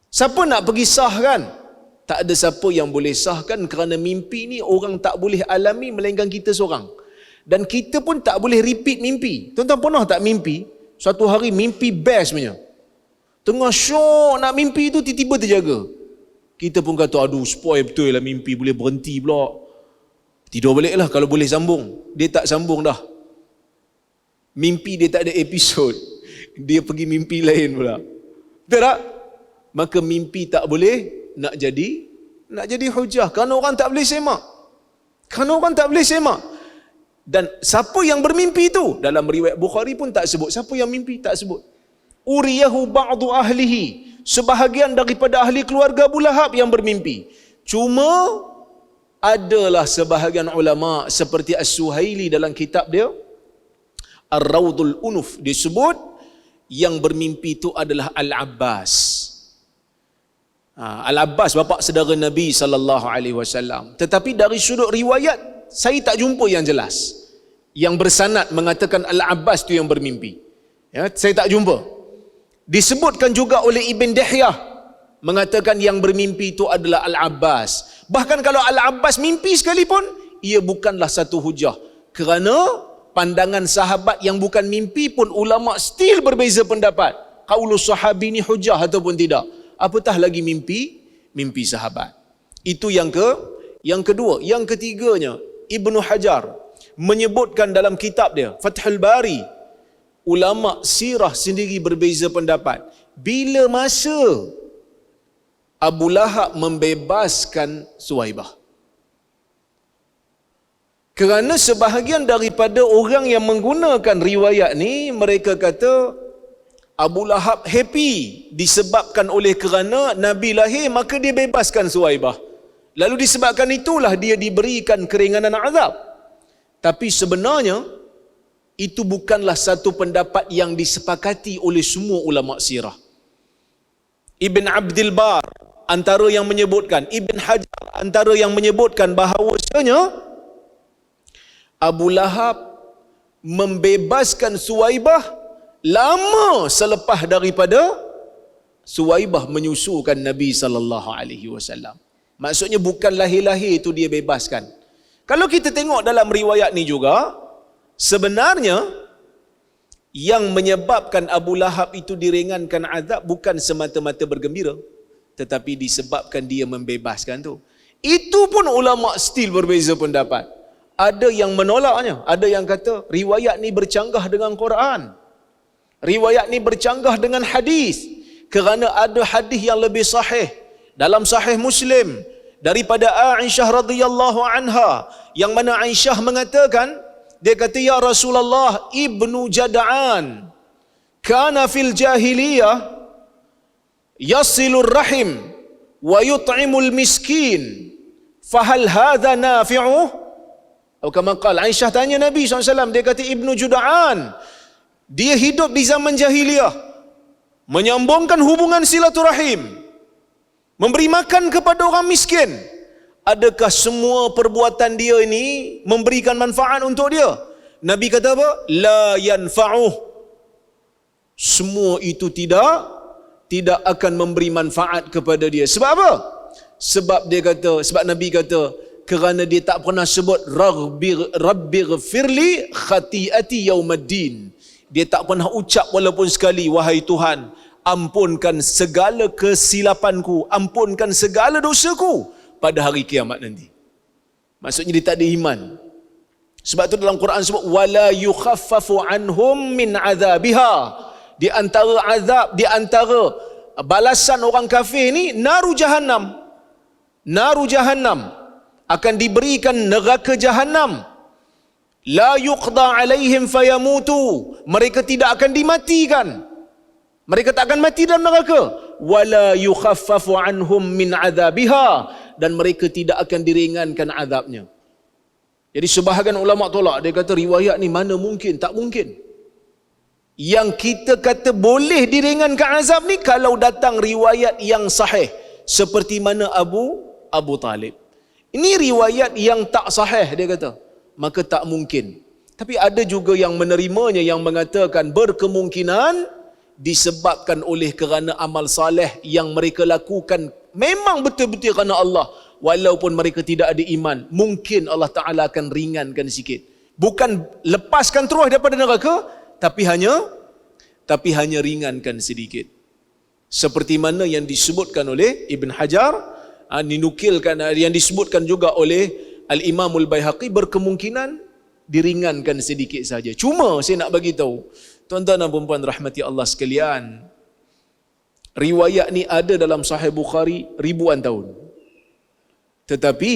Siapa nak pergi sahkan? Tak ada siapa yang boleh sahkan kerana mimpi ni orang tak boleh alami melainkan kita seorang. Dan kita pun tak boleh repeat mimpi. Tuan-tuan pernah tak mimpi? Suatu hari mimpi best punya. Tengah syok nak mimpi tu tiba-tiba terjaga. Kita pun kata, aduh spoil betul lah mimpi, boleh berhenti pula. Tidur balik lah kalau boleh sambung. Dia tak sambung dah. Mimpi dia tak ada episod. Dia pergi mimpi lain pula. Betul tak? Maka mimpi tak boleh nak jadi hujah. Kerana orang tak boleh semak. Dan siapa yang bermimpi itu? Dalam riwayat Bukhari pun tak sebut. Siapa yang mimpi? Tak sebut. Uriyahu ba'du ahlihi. Sebahagian daripada ahli keluarga Abu Lahab yang bermimpi. Cuma adalah sebahagian ulama seperti As-Suhaili dalam kitab dia Ar-Rawdul Unuf disebut yang bermimpi itu adalah Al-Abbas. Al-Abbas bapa saudara Nabi SAW. Tetapi dari sudut riwayat saya tak jumpa yang jelas. Yang bersanad mengatakan Al-Abbas itu yang bermimpi. Ya, saya tak jumpa. Disebutkan juga oleh Ibn Dihyah mengatakan yang bermimpi itu adalah Al-Abbas. Bahkan kalau Al-Abbas mimpi sekalipun, ia bukanlah satu hujah. Kerana pandangan sahabat yang bukan mimpi pun ulama still berbeza pendapat. Qaulus sahabi ni hujah ataupun tidak. Apatah lagi mimpi sahabat. Itu yang kedua. Yang ketiganya, Ibnu Hajar menyebutkan dalam kitab dia Fathul Bari, ulama sirah sendiri berbeza pendapat. Bila masa Abu Lahab membebaskan Suwaibah? Kerana sebahagian daripada orang yang menggunakan riwayat ni, mereka kata Abu Lahab happy disebabkan oleh kerana Nabi lahir maka dia bebaskan Suwaibah. Lalu disebabkan itulah dia diberikan keringanan azab. Tapi sebenarnya itu bukanlah satu pendapat yang disepakati oleh semua ulama sirah. Ibn Abdul Bar antara yang menyebutkan, Ibn Hajar antara yang menyebutkan bahawasanya Abu Lahab membebaskan Suwaibah lama selepas daripada Suwaibah menyusukan Nabi SAW. Maksudnya bukan lahir-lahir itu dia bebaskan. Kalau kita tengok dalam riwayat ni juga, sebenarnya yang menyebabkan Abu Lahab itu diringankan azab bukan semata-mata bergembira, tetapi disebabkan dia membebaskan tu. Itu pun ulama still berbeza pendapat. Ada yang menolaknya, ada yang kata riwayat ni bercanggah dengan Quran. Riwayat ni bercanggah dengan hadis, kerana ada hadis yang lebih sahih dalam sahih Muslim daripada Aisyah radhiyallahu anha, yang mana Aisyah mengatakan, dia kata, ya Rasulullah, Ibnu Jada'an kana fil jahiliyah yasilur rahim wa yut'imul miskin, fahal hadha nafi'uh? Atau kama qala, Aisyah tanya Nabi SAW, dia kata Ibnu Juda'an, dia hidup di zaman jahiliyah, menyambungkan hubungan silaturahim, memberi makan kepada orang miskin. Adakah semua perbuatan dia ini memberikan manfaat untuk dia? Nabi kata apa? La yanfa'uh. Semua itu tidak akan memberi manfaat kepada dia. Sebab apa? Sebab Nabi kata, kerana dia tak pernah sebut Rabbighfirli khati'ati yaumaddin. Dia tak pernah ucap walaupun sekali, wahai Tuhan, ampunkan segala kesilapanku, ampunkan segala dosaku pada hari kiamat nanti. Maksudnya dia tak ada iman. Sebab tu dalam Quran sebut wala yukhaffafu anhum min azabiha. Di antara azab, di antara balasan orang kafir ni naru jahannam. Naru jahannam, akan diberikan neraka jahannam. La yuqda alaihim fayamutu. Mereka tidak akan dimatikan. Mereka tak akan mati dalam neraka. Wala yukhaffafu anhum min azabiha. Dan mereka tidak akan diringankan azabnya. Jadi sebahagian ulama tolak, dia kata riwayat ni mana mungkin, tak mungkin. Yang kita kata boleh diringankan azab ni kalau datang riwayat yang sahih, seperti mana Abu Talib. Ini riwayat yang tak sahih, dia kata, maka tak mungkin. Tapi ada juga yang menerimanya, yang mengatakan berkemungkinan disebabkan oleh kerana amal saleh yang mereka lakukan memang betul-betul kerana Allah, walaupun mereka tidak ada iman, mungkin Allah Ta'ala akan ringankan sikit. Bukan lepaskan terus daripada neraka, tapi hanya ringankan sedikit. Seperti mana yang disebutkan oleh Ibn Hajar, dinukilkan, yang disebutkan juga oleh Al-Imamul Baihaqi, berkemungkinan diringankan sedikit saja. Cuma saya nak bagi tahu, tuan-tuan dan puan-puan rahmati Allah sekalian, riwayat ni ada dalam Sahih Bukhari ribuan tahun. Tetapi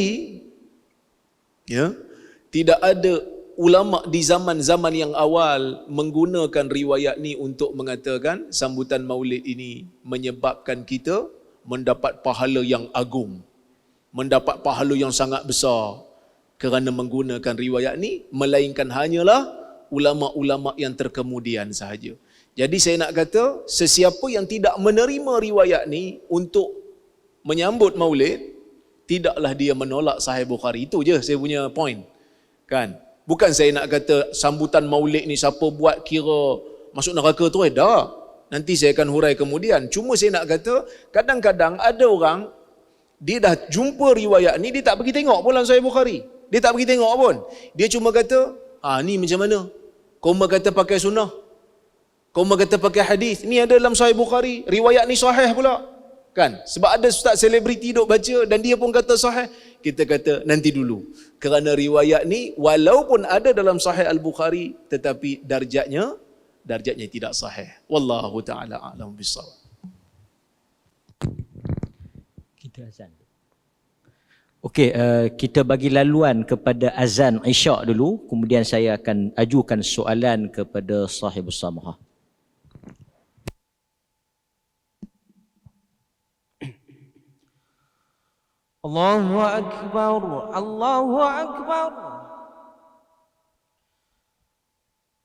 tidak ada ulama di zaman-zaman yang awal menggunakan riwayat ni untuk mengatakan sambutan Maulid ini menyebabkan kita mendapat pahala yang agung, mendapat pahala yang sangat besar kerana menggunakan riwayat ni, melainkan hanyalah ulama-ulama yang terkemudian sahaja. Jadi saya nak kata, sesiapa yang tidak menerima riwayat ni untuk menyambut Maulid, tidaklah dia menolak Sahih Bukhari. Itu je saya punya point. Kan? Bukan saya nak kata sambutan Maulid ni siapa buat kira masuk neraka tu, dah. Nanti saya akan hurai kemudian. Cuma saya nak kata, kadang-kadang ada orang, dia dah jumpa riwayat ni, dia tak pergi tengok pun dalam Sahih Bukhari. Dia tak pergi tengok pun. Dia cuma kata, ni macam mana? Kau kata pakai sunnah, kau kata pakai hadis. Ni ada dalam Sahih Bukhari, riwayat ni sahih pula. Kan? Sebab ada ustaz selebriti duk baca dan dia pun kata sahih. Kita kata nanti dulu. Kerana riwayat ni walaupun ada dalam Sahih Al-Bukhari, tetapi darjatnya tidak sahih. Wallahu taala a'lam bissawab. Kita azan. Okey, kita bagi laluan kepada azan Isyak dulu, kemudian saya akan ajukan soalan kepada sahibus samahah. Allahu Akbar, Allahu Akbar,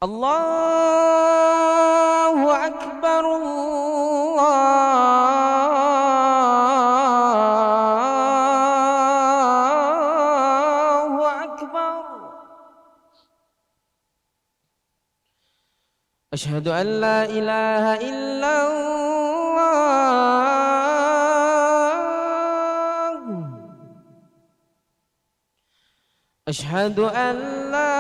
Allahu Akbar, Allahu Akbar. Asyhadu an la ilaha illallah. أشهد أن لا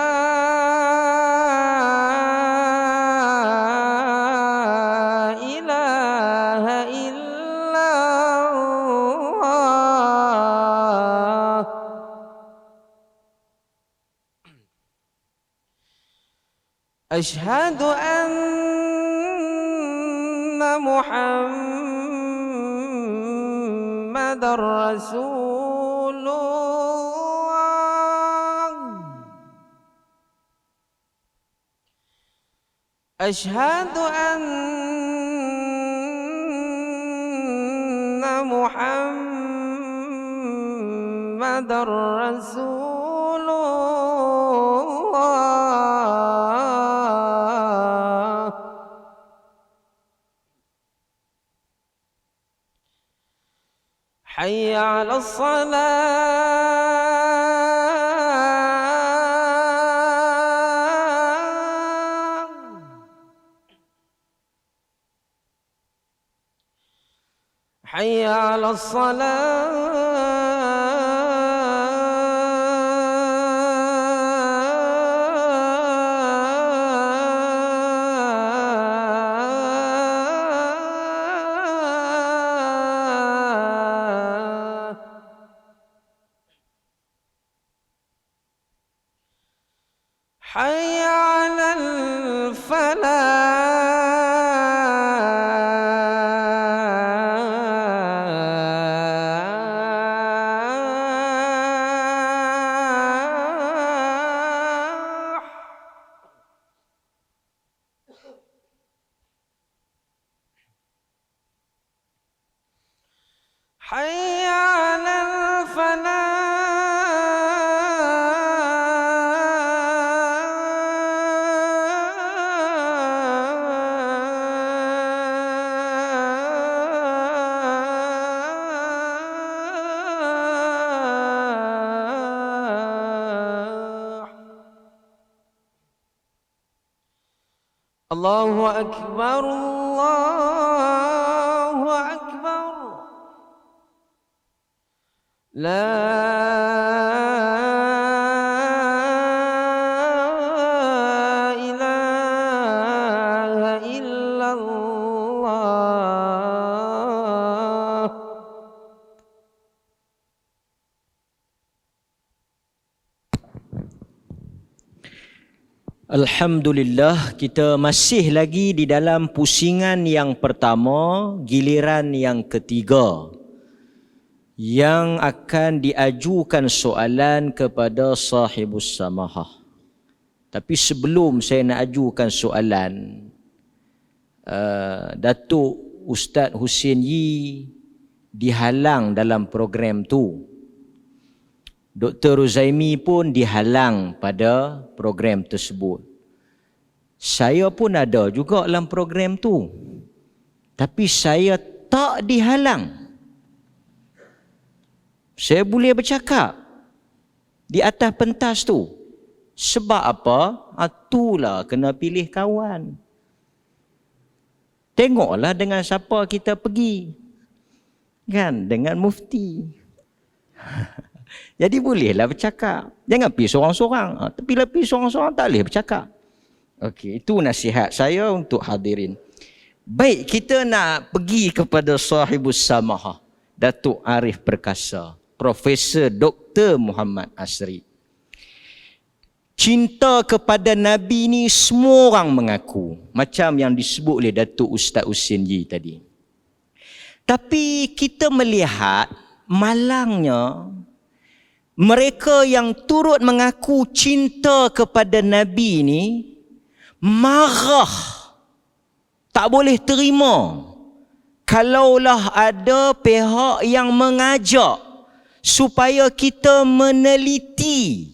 إله إلا الله أشهد أن محمد رسول الله أشهد أن محمد رسول الله حي على الصلاة حي على الصلاة حي على الفلاح حي على الفلاح الله أكبر الله أكبر لا إله إلا الله Alhamdulillah, kita masih lagi di dalam pusingan yang pertama, giliran yang ketiga, yang akan diajukan soalan kepada sahibus samahah. Tapi sebelum saya nak ajukan soalan, Datuk Ustaz Husin Yi dihalang dalam program tu. Dr. Ruzaimi pun dihalang pada program tersebut. Saya pun ada juga dalam program tu. Tapi saya tak dihalang. Saya boleh bercakap di atas pentas tu. Sebab apa? Itulah kena pilih kawan. Tengoklah dengan siapa kita pergi. Kan? Dengan mufti. Jadi bolehlah bercakap. Jangan pergi seorang-seorang. Tapi bila pergi seorang-seorang tak boleh bercakap. Okey, itu nasihat saya untuk hadirin. Baik, kita nak pergi kepada sahibus samahah, Datuk Arif Perkasa, Profesor Dr. Muhammad Asri. Cinta kepada Nabi ni semua orang mengaku. Macam yang disebut oleh Datuk Ustaz Husin Yi tadi. Tapi kita melihat malangnya mereka yang turut mengaku cinta kepada Nabi ni marah, tak boleh terima kalaulah ada pihak yang mengajak supaya kita meneliti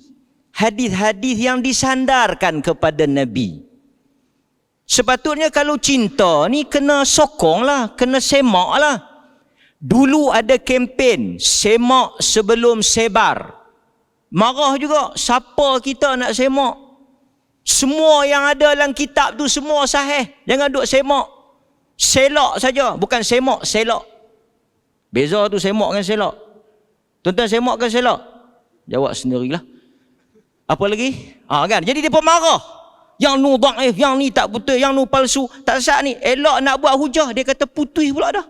hadis-hadis yang disandarkan kepada Nabi. Sepatutnya kalau cinta ni kena sokonglah, kena semaklah. Dulu ada kempen semak sebelum sebar. Marah juga, siapa kita nak semak? Semua yang ada dalam kitab tu semua sahih. Jangan duk semak. Selak saja, bukan semak, selak. Beza tu semak dengan selak. Tuan-tuan semak ke selak? Jawab sendirilah. Apa lagi? Kan? Jadi dia pun marah. Yang nu dhaif, yang ni tak betul, yang nu palsu, tak sah ni. Elok nak buat hujah, dia kata putih pula dah.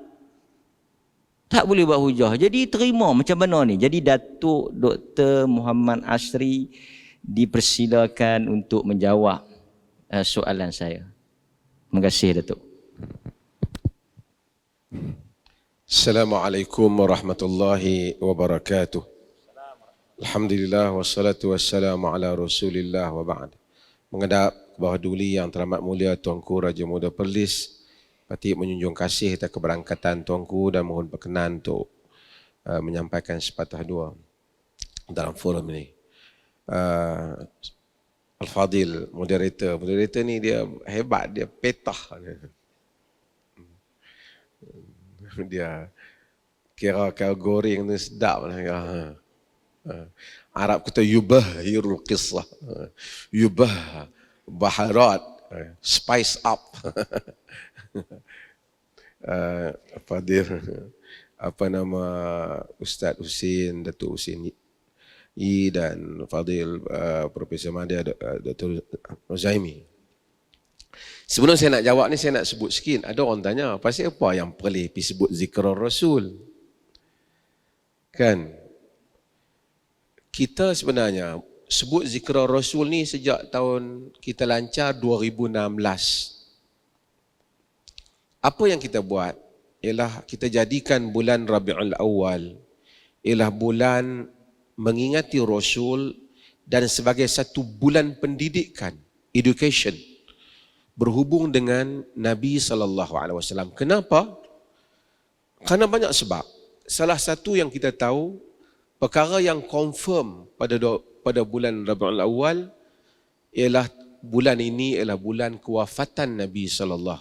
Tak boleh buat hujah. Jadi terima macam mana ni? Jadi Datuk Dr. Muhammad Asri dipersilakan untuk menjawab soalan saya. Terima kasih Datuk. Assalamualaikum warahmatullahi wabarakatuh. Alhamdulillah wassalatu wassalamu ala Rasulillah wa ba'd. Menghadap bawah duli yang teramat mulia Tuanku Raja Muda Perlis, patut menjunjung kasih atas keberangkatan Tuanku dan mohon berkenan untuk menyampaikan sepatah dua dalam forum ini. Al-Fadil, moderator ni dia hebat, dia petah. Dia kira kau goreng tu sedap lah. Arab kata yubahirul qissah, yubah baharat, spice up. Fadil, apa nama Ustaz Husin, Datuk Husin I dan Fadil Profesor Madya Dr. Zaimi. Sebelum saya nak jawab ni, saya nak sebut sikit. Ada orang tanya, pasal apa yang boleh pergi sebut zikrul Rasul? Kan? Kita sebenarnya sebut zikrul Rasul ni sejak tahun kita lancar 2016. Apa yang kita buat ialah kita jadikan bulan Rabiul Awal ialah bulan mengingati Rasul dan sebagai satu bulan pendidikan, education, berhubung dengan Nabi SAW. Kenapa? Kerana banyak sebab. Salah satu yang kita tahu, perkara yang confirm pada bulan Rabiul Awal ialah bulan ini ialah bulan kewafatan Nabi SAW.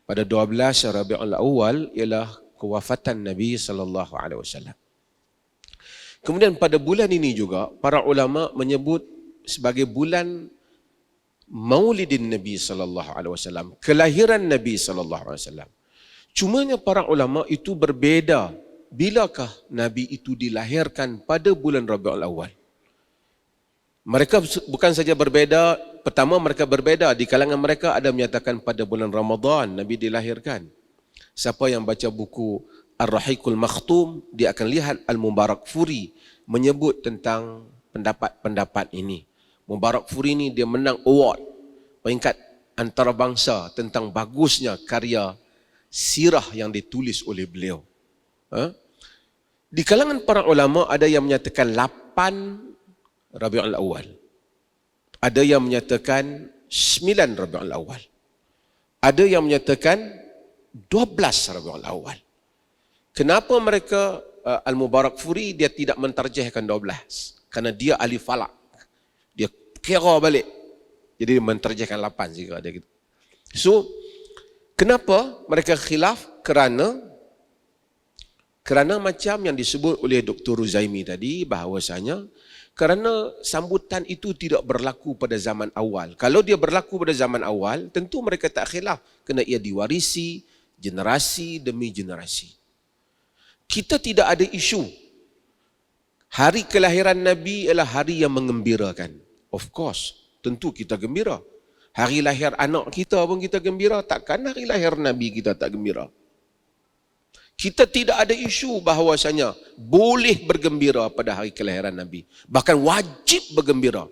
Pada 12 Rabiul Awal ialah kewafatan Nabi SAW. Kemudian pada bulan ini juga para ulama menyebut sebagai bulan Maulidin Nabi SAW, kelahiran Nabi SAW. Cumanya para ulama itu berbeza. Bilakah Nabi itu dilahirkan pada bulan Rabiul Awal? Mereka bukan saja berbeza, pertama mereka berbeza, di kalangan mereka ada menyatakan pada bulan Ramadan Nabi dilahirkan. Siapa yang baca buku Ar-Rahiqul Makhtum, dia akan lihat Al-Mubarakfuri menyebut tentang pendapat-pendapat ini. Mubarakfuri ini dia menang award peringkat antarabangsa tentang bagusnya karya sirah yang ditulis oleh beliau. Di kalangan para ulama ada yang menyatakan 8 Rabiul Awal. Ada yang menyatakan 9 Rabiul Awal. Ada yang menyatakan 12 Rabiul Awal. Kenapa mereka Al-Mubarakfuri dia tidak mentarjihkan 12? Kerana dia ahli falak. Dia kira balik. Jadi dia mentarjihkan 8 jika ada gitu. So, kenapa mereka khilaf? Kerana macam yang disebut oleh Dr. Ruzaimi tadi, bahawasanya kerana sambutan itu tidak berlaku pada zaman awal. Kalau dia berlaku pada zaman awal, tentu mereka tak khilaf. Kerana ia diwarisi generasi demi generasi. Kita tidak ada isu. Hari kelahiran Nabi ialah hari yang mengembirakan. Of course, tentu kita gembira. Hari lahir anak kita pun kita gembira. Takkan hari lahir Nabi kita tak gembira? Kita tidak ada isu bahawasanya boleh bergembira pada hari kelahiran Nabi. Bahkan wajib bergembira.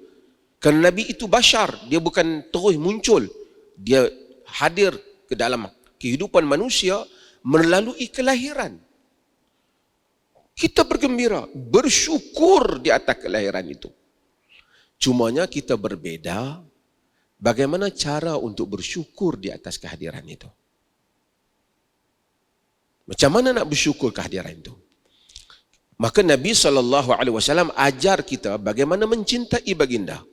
Kerana Nabi itu bashar. Dia bukan terus muncul. Dia hadir ke dalam kehidupan manusia melalui kelahiran. Kita bergembira, bersyukur di atas kelahiran itu. Cumanya kita berbeza bagaimana cara untuk bersyukur di atas kehadiran itu. Macam mana nak bersyukur kehadiran itu? Maka Nabi SAW ajar kita bagaimana mencintai baginda.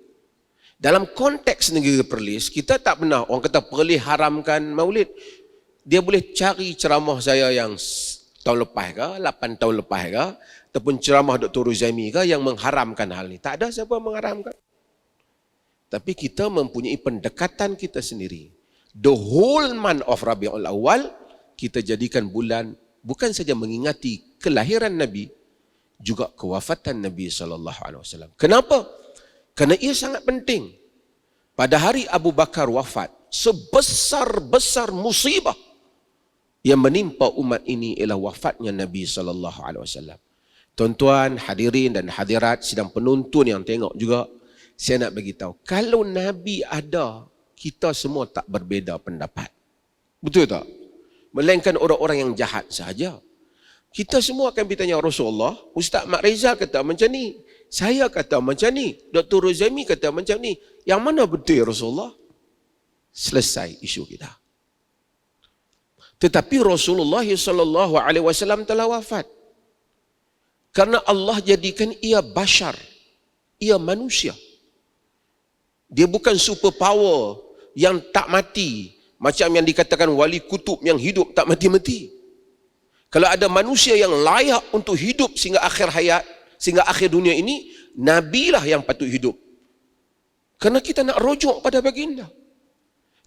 Dalam konteks negeri Perlis, kita tak pernah orang kata Perlis haramkan maulid. Dia boleh cari ceramah saya yang tahun lepas ke, 8 tahun lepas ke, ataupun ceramah Dr. Ruzaimi ke yang mengharamkan hal ini. Tak ada siapa mengharamkan. Tapi kita mempunyai pendekatan kita sendiri. The whole month of Rabiul Awal, kita jadikan bulan bukan saja mengingati kelahiran Nabi, juga kewafatan Nabi SAW. Kenapa? Kerana ia sangat penting. Pada hari Abu Bakar wafat, sebesar-besar musibah yang menimpa umat ini ialah wafatnya Nabi SAW. Tuan-tuan, hadirin dan hadirat, sidang penonton yang tengok juga, saya nak beritahu, kalau Nabi ada, kita semua tak berbeza pendapat. Betul tak? Melainkan orang-orang yang jahat sahaja. Kita semua akan bertanya Rasulullah, Ustaz Mak Rizal kata macam ni, saya kata macam ni, Dr. Rozami kata macam ni. Yang mana betul ya Rasulullah? Selesai isu kita. Tetapi Rasulullah SAW telah wafat. Karena Allah jadikan ia bashar, ia manusia. Dia bukan superpower yang tak mati, macam yang dikatakan wali kutub yang hidup tak mati-mati. Kalau ada manusia yang layak untuk hidup sehingga akhir hayat, sehingga akhir dunia ini, Nabi lah yang patut hidup. Kerana kita nak rujuk pada baginda.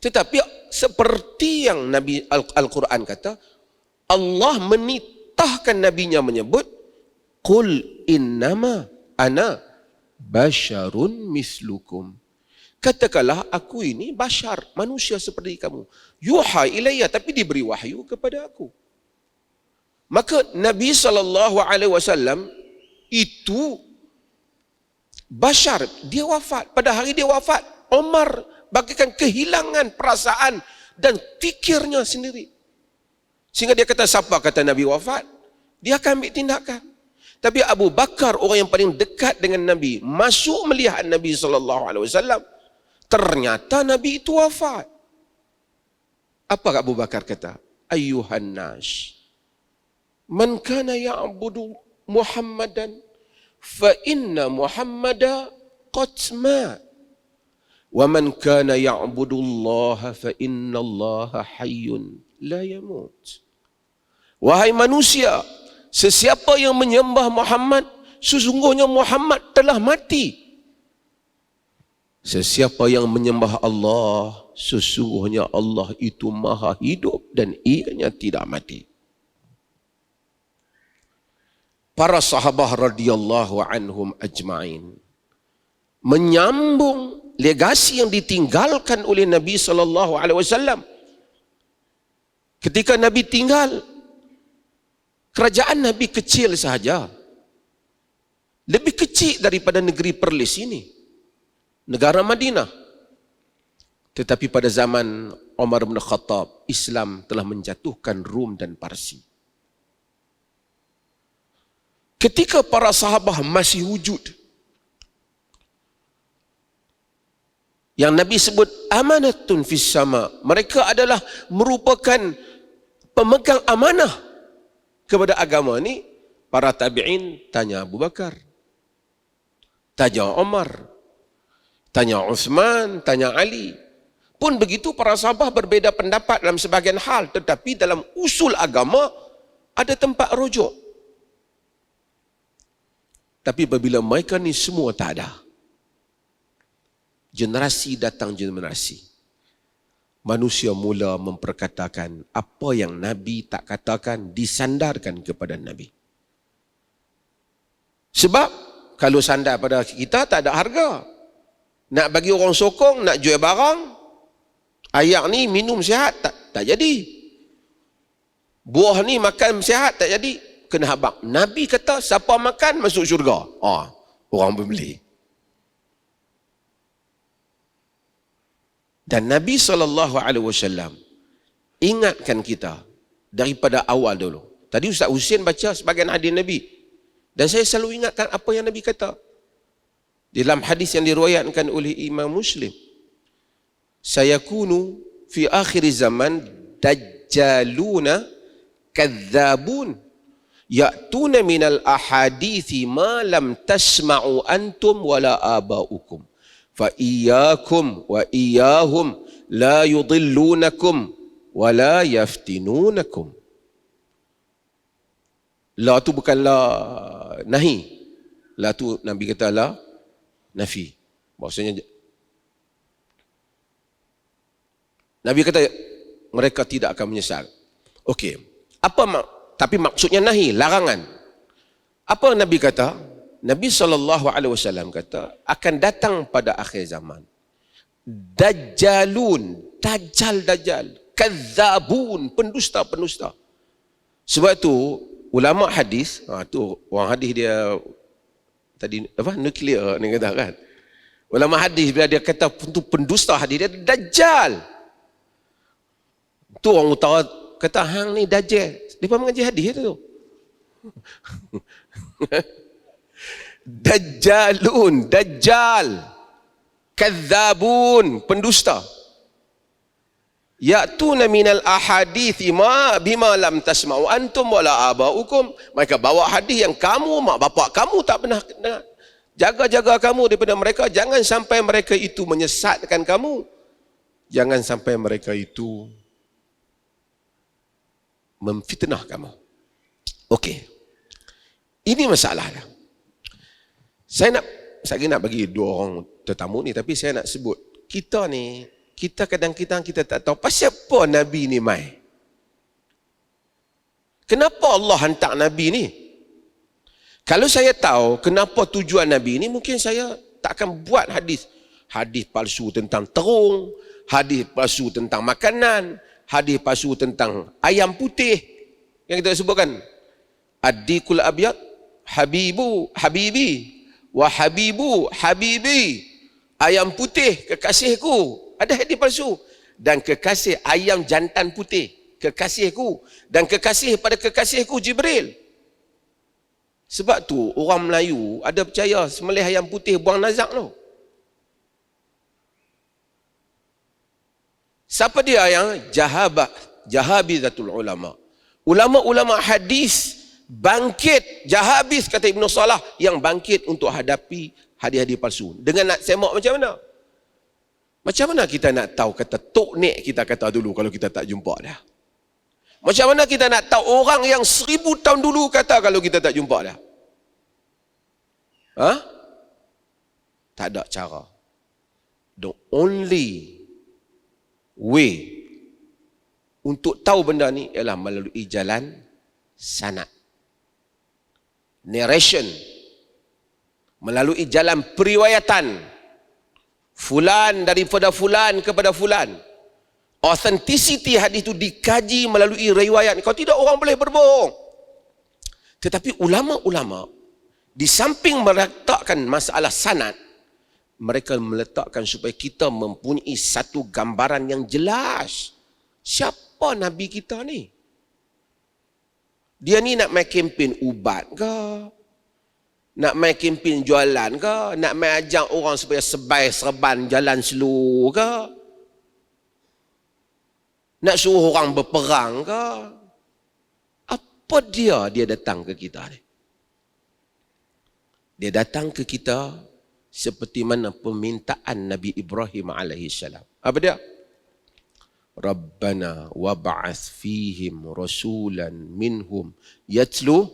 Tetapi seperti yang Nabi Al-Quran kata, Allah menitahkan Nabinya menyebut, Qul innama ana basyarun mislukum. Katakanlah aku ini bashar, manusia seperti kamu. Yuha ilayya, tapi diberi wahyu kepada aku. Maka Nabi SAW itu bashar, dia wafat. Pada hari dia wafat, Umar bagaikan kehilangan perasaan dan fikirnya sendiri. Sehingga dia kata, siapa kata Nabi wafat? Dia akan ambil tindakan. Tapi Abu Bakar, orang yang paling dekat dengan Nabi, masuk melihat Nabi SAW, ternyata Nabi itu wafat. Apa Abu Bakar kata? Ayyuhan nas, man kana ya'budu Muhammadan, fa inna Muhammada qad mat. Wa man kana ya'budu Allah, fa inna Allah hayyun la yamut. Wahai manusia, sesiapa yang menyembah Muhammad, sesungguhnya Muhammad telah mati. Sesiapa yang menyembah Allah, sesungguhnya Allah itu maha hidup dan ianya tidak mati. Para sahabat radhiyallahu anhum ajma'in menyambung legasi yang ditinggalkan oleh Nabi SAW. Ketika Nabi tinggal, kerajaan Nabi kecil sahaja. Lebih kecil daripada negeri Perlis ini, negara Madinah. Tetapi pada zaman Umar bin Khattab, Islam telah menjatuhkan Rum dan Parsi. Ketika para sahabat masih wujud, yang Nabi sebut amanatun fis sama, mereka adalah merupakan pemegang amanah kepada agama ni. Para tabi'in tanya Abu Bakar, tanya Umar, tanya Uthman, tanya Ali. Pun begitu para sahabat berbeza pendapat dalam sebahagian hal, tetapi dalam usul agama ada tempat rujuk. Tapi apabila mereka ni semua tak ada, generasi datang generasi, manusia mula memperkatakan apa yang Nabi tak katakan, disandarkan kepada Nabi. Sebab kalau sandar pada kita tak ada harga. Nak bagi orang sokong, nak jual barang, ayak ni minum sihat, tak jadi. Buah ni makan sihat, tak jadi. Kena habaq. Nabi kata siapa makan masuk syurga. Orang membeli. Dan Nabi SAW ingatkan kita daripada awal dulu. Tadi Ustaz Husin baca sebagian hadis Nabi. Dan saya selalu ingatkan apa yang Nabi kata. Dalam hadis yang diriwayatkan oleh Imam Muslim. Sayakunu fi akhir zaman dajjaluna kadzabun. Ya'tuna minal ahadithi ma lam tasma'u antum wala aba'ukum. Fa iyyakum wa iyyahum la yudillunakum wa la yaftinunakum. La tu bukan la nahi. La tu Nabi kata la nafi. Maksudnya Nabi kata mereka tidak akan menyesal. Okey. Tapi maksudnya nahi, larangan. Apa Nabi kata? Nabi SAW kata, akan datang pada akhir zaman Dajjalun, Dajjal, Kadzabun, pendusta. Sebab tu ulama hadis, tu orang hadis dia tadi apa nuklear ni kata kan. Ulama hadis bila dia kata untuk pendusta hadis dia Dajjal. Tu orang utara kata hang ni Dajjal. Depa mengaji hadis tu. Dajjalun, Dajjal, Kadzabun, pendusta. Ya'tuna minal ahadithi ma bima lam tasma'u antum wala aba'ukum. Mereka bawa hadis yang kamu, mak bapak kamu tak pernah dengar. Jaga-jaga kamu daripada mereka. Jangan sampai mereka itu menyesatkan kamu. Jangan sampai mereka itu memfitnah kamu. Okey. Ini masalahnya. Saya nak bagi dua orang tetamu ni, tapi saya nak sebut. Kita kadang-kadang kita tak tahu pasal apa Nabi ni mai. Kenapa Allah hantar Nabi ni? Kalau saya tahu kenapa tujuan Nabi ni, mungkin saya tak akan buat hadis palsu tentang terung, hadis palsu tentang makanan, hadis palsu tentang ayam putih yang kita sebutkan. Ad-dikul abyad habibi wa habibi. Ayam putih kekasihku. Ada hadis palsu. Dan kekasih ayam jantan putih, kekasihku. Dan kekasih pada kekasihku Jibril. Sebab tu orang Melayu ada percaya sembelih ayam putih buang nazak tu. Siapa dia yang jahabizatul ulama? Ulama-ulama hadis bangkit, jahabis kata Ibn Salah, yang bangkit untuk hadapi hadis-hadis palsu. Dengan nak semak macam mana? Macam mana kita nak tahu kata tok nek kita kata dulu kalau kita tak jumpa dah? Macam mana kita nak tahu orang yang 1000 tahun dulu kata kalau kita tak jumpa dah? Tak ada cara. The only way untuk tahu benda ni ialah melalui jalan sanad. Narration. Melalui jalan periwayatan. Fulan daripada fulan kepada fulan. Authenticity hadis itu dikaji melalui riwayat. Kalau tidak orang boleh berbohong. Tetapi ulama-ulama di samping meletakkan masalah sanad, mereka meletakkan supaya kita mempunyai satu gambaran yang jelas. Siapa Nabi kita ni? Dia ni nak main kempen ubat ke? Nak main kempen jualan ke? Nak main ajak orang supaya sebai serban jalan slow ke? Nak suruh orang berperang ke? Apa dia datang ke kita ni? Dia datang ke kita seperti mana permintaan Nabi Ibrahim AS. Apa dia? Rabbana wab'ath fihim rasulan minhum yatlu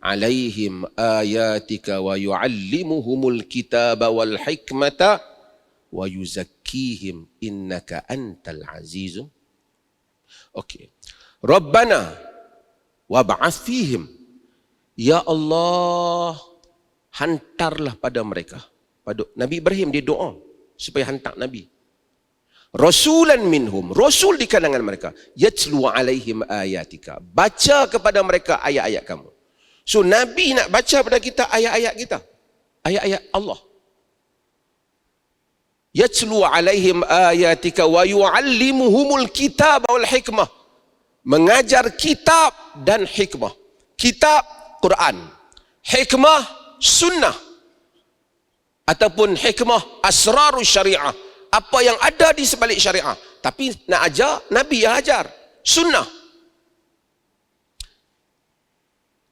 alaihim ayatika wa yuallimuhumul kitaba wal hikmata wa yuzakkihim innaka antal azizun. Okey. Rabbana wab'ath fihim. Ya Allah, hantarlah pada mereka. Pada Nabi Ibrahim dia doa supaya hantar Nabi. Rasulan minhum, rasul di kalangan mereka. Yatlu alaihim ayatika. Baca kepada mereka ayat-ayat kamu. So Nabi nak baca pada kita ayat-ayat kita. Ayat-ayat Allah. Yatlu alaihim ayatika wa yuallimuhumul kitab wal hikmah. Mengajar kitab dan hikmah. Kitab Quran. Hikmah sunnah. Ataupun hikmah asrarus syariah. Apa yang ada di sebalik syariah. Tapi nak ajar, Nabi yang ajar. Sunnah.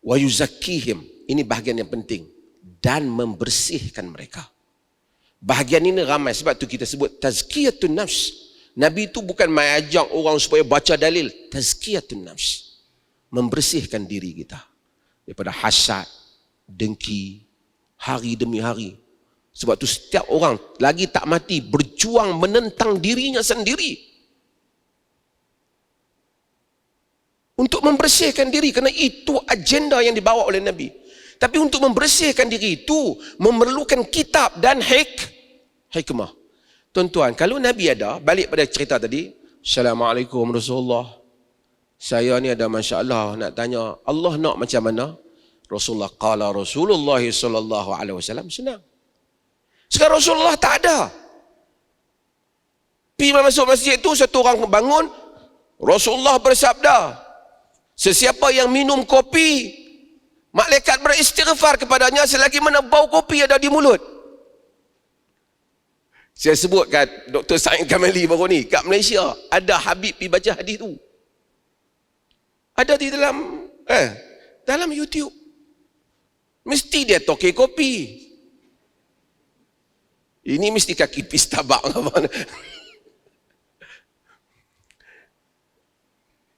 Wa yuzakkihim. Ini bahagian yang penting. Dan membersihkan mereka. Bahagian ini ramai. Sebab tu kita sebut tazkiyatun nafs. Nabi itu bukan mengajak orang supaya baca dalil. Tazkiyatun nafs. Membersihkan diri kita. Daripada hasad, dengki, hari demi hari. Sebab tu setiap orang lagi tak mati berjuang menentang dirinya sendiri. Untuk membersihkan diri. Kerana itu agenda yang dibawa oleh Nabi. Tapi untuk membersihkan diri itu memerlukan kitab dan hikmah. Tuan-tuan, kalau Nabi ada, balik pada cerita tadi, Assalamualaikum Rasulullah. Saya ni ada masalah nak tanya, Allah nak macam mana? Rasulullah qala Rasulullah sallallahu alaihi wasallam, senang. Sekarang Rasulullah tak ada. Pergi masuk masjid tu, satu orang bangun, Rasulullah bersabda, sesiapa yang minum kopi, malaikat beristighfar kepadanya selagi mana bau kopi ada di mulut. Saya sebut kat Dr. Said Kamali baru ni, kat Malaysia, ada Habib pergi baca hadis tu. Ada di dalam YouTube. Mesti dia toke kopi. Ini mesti kaki pistabak.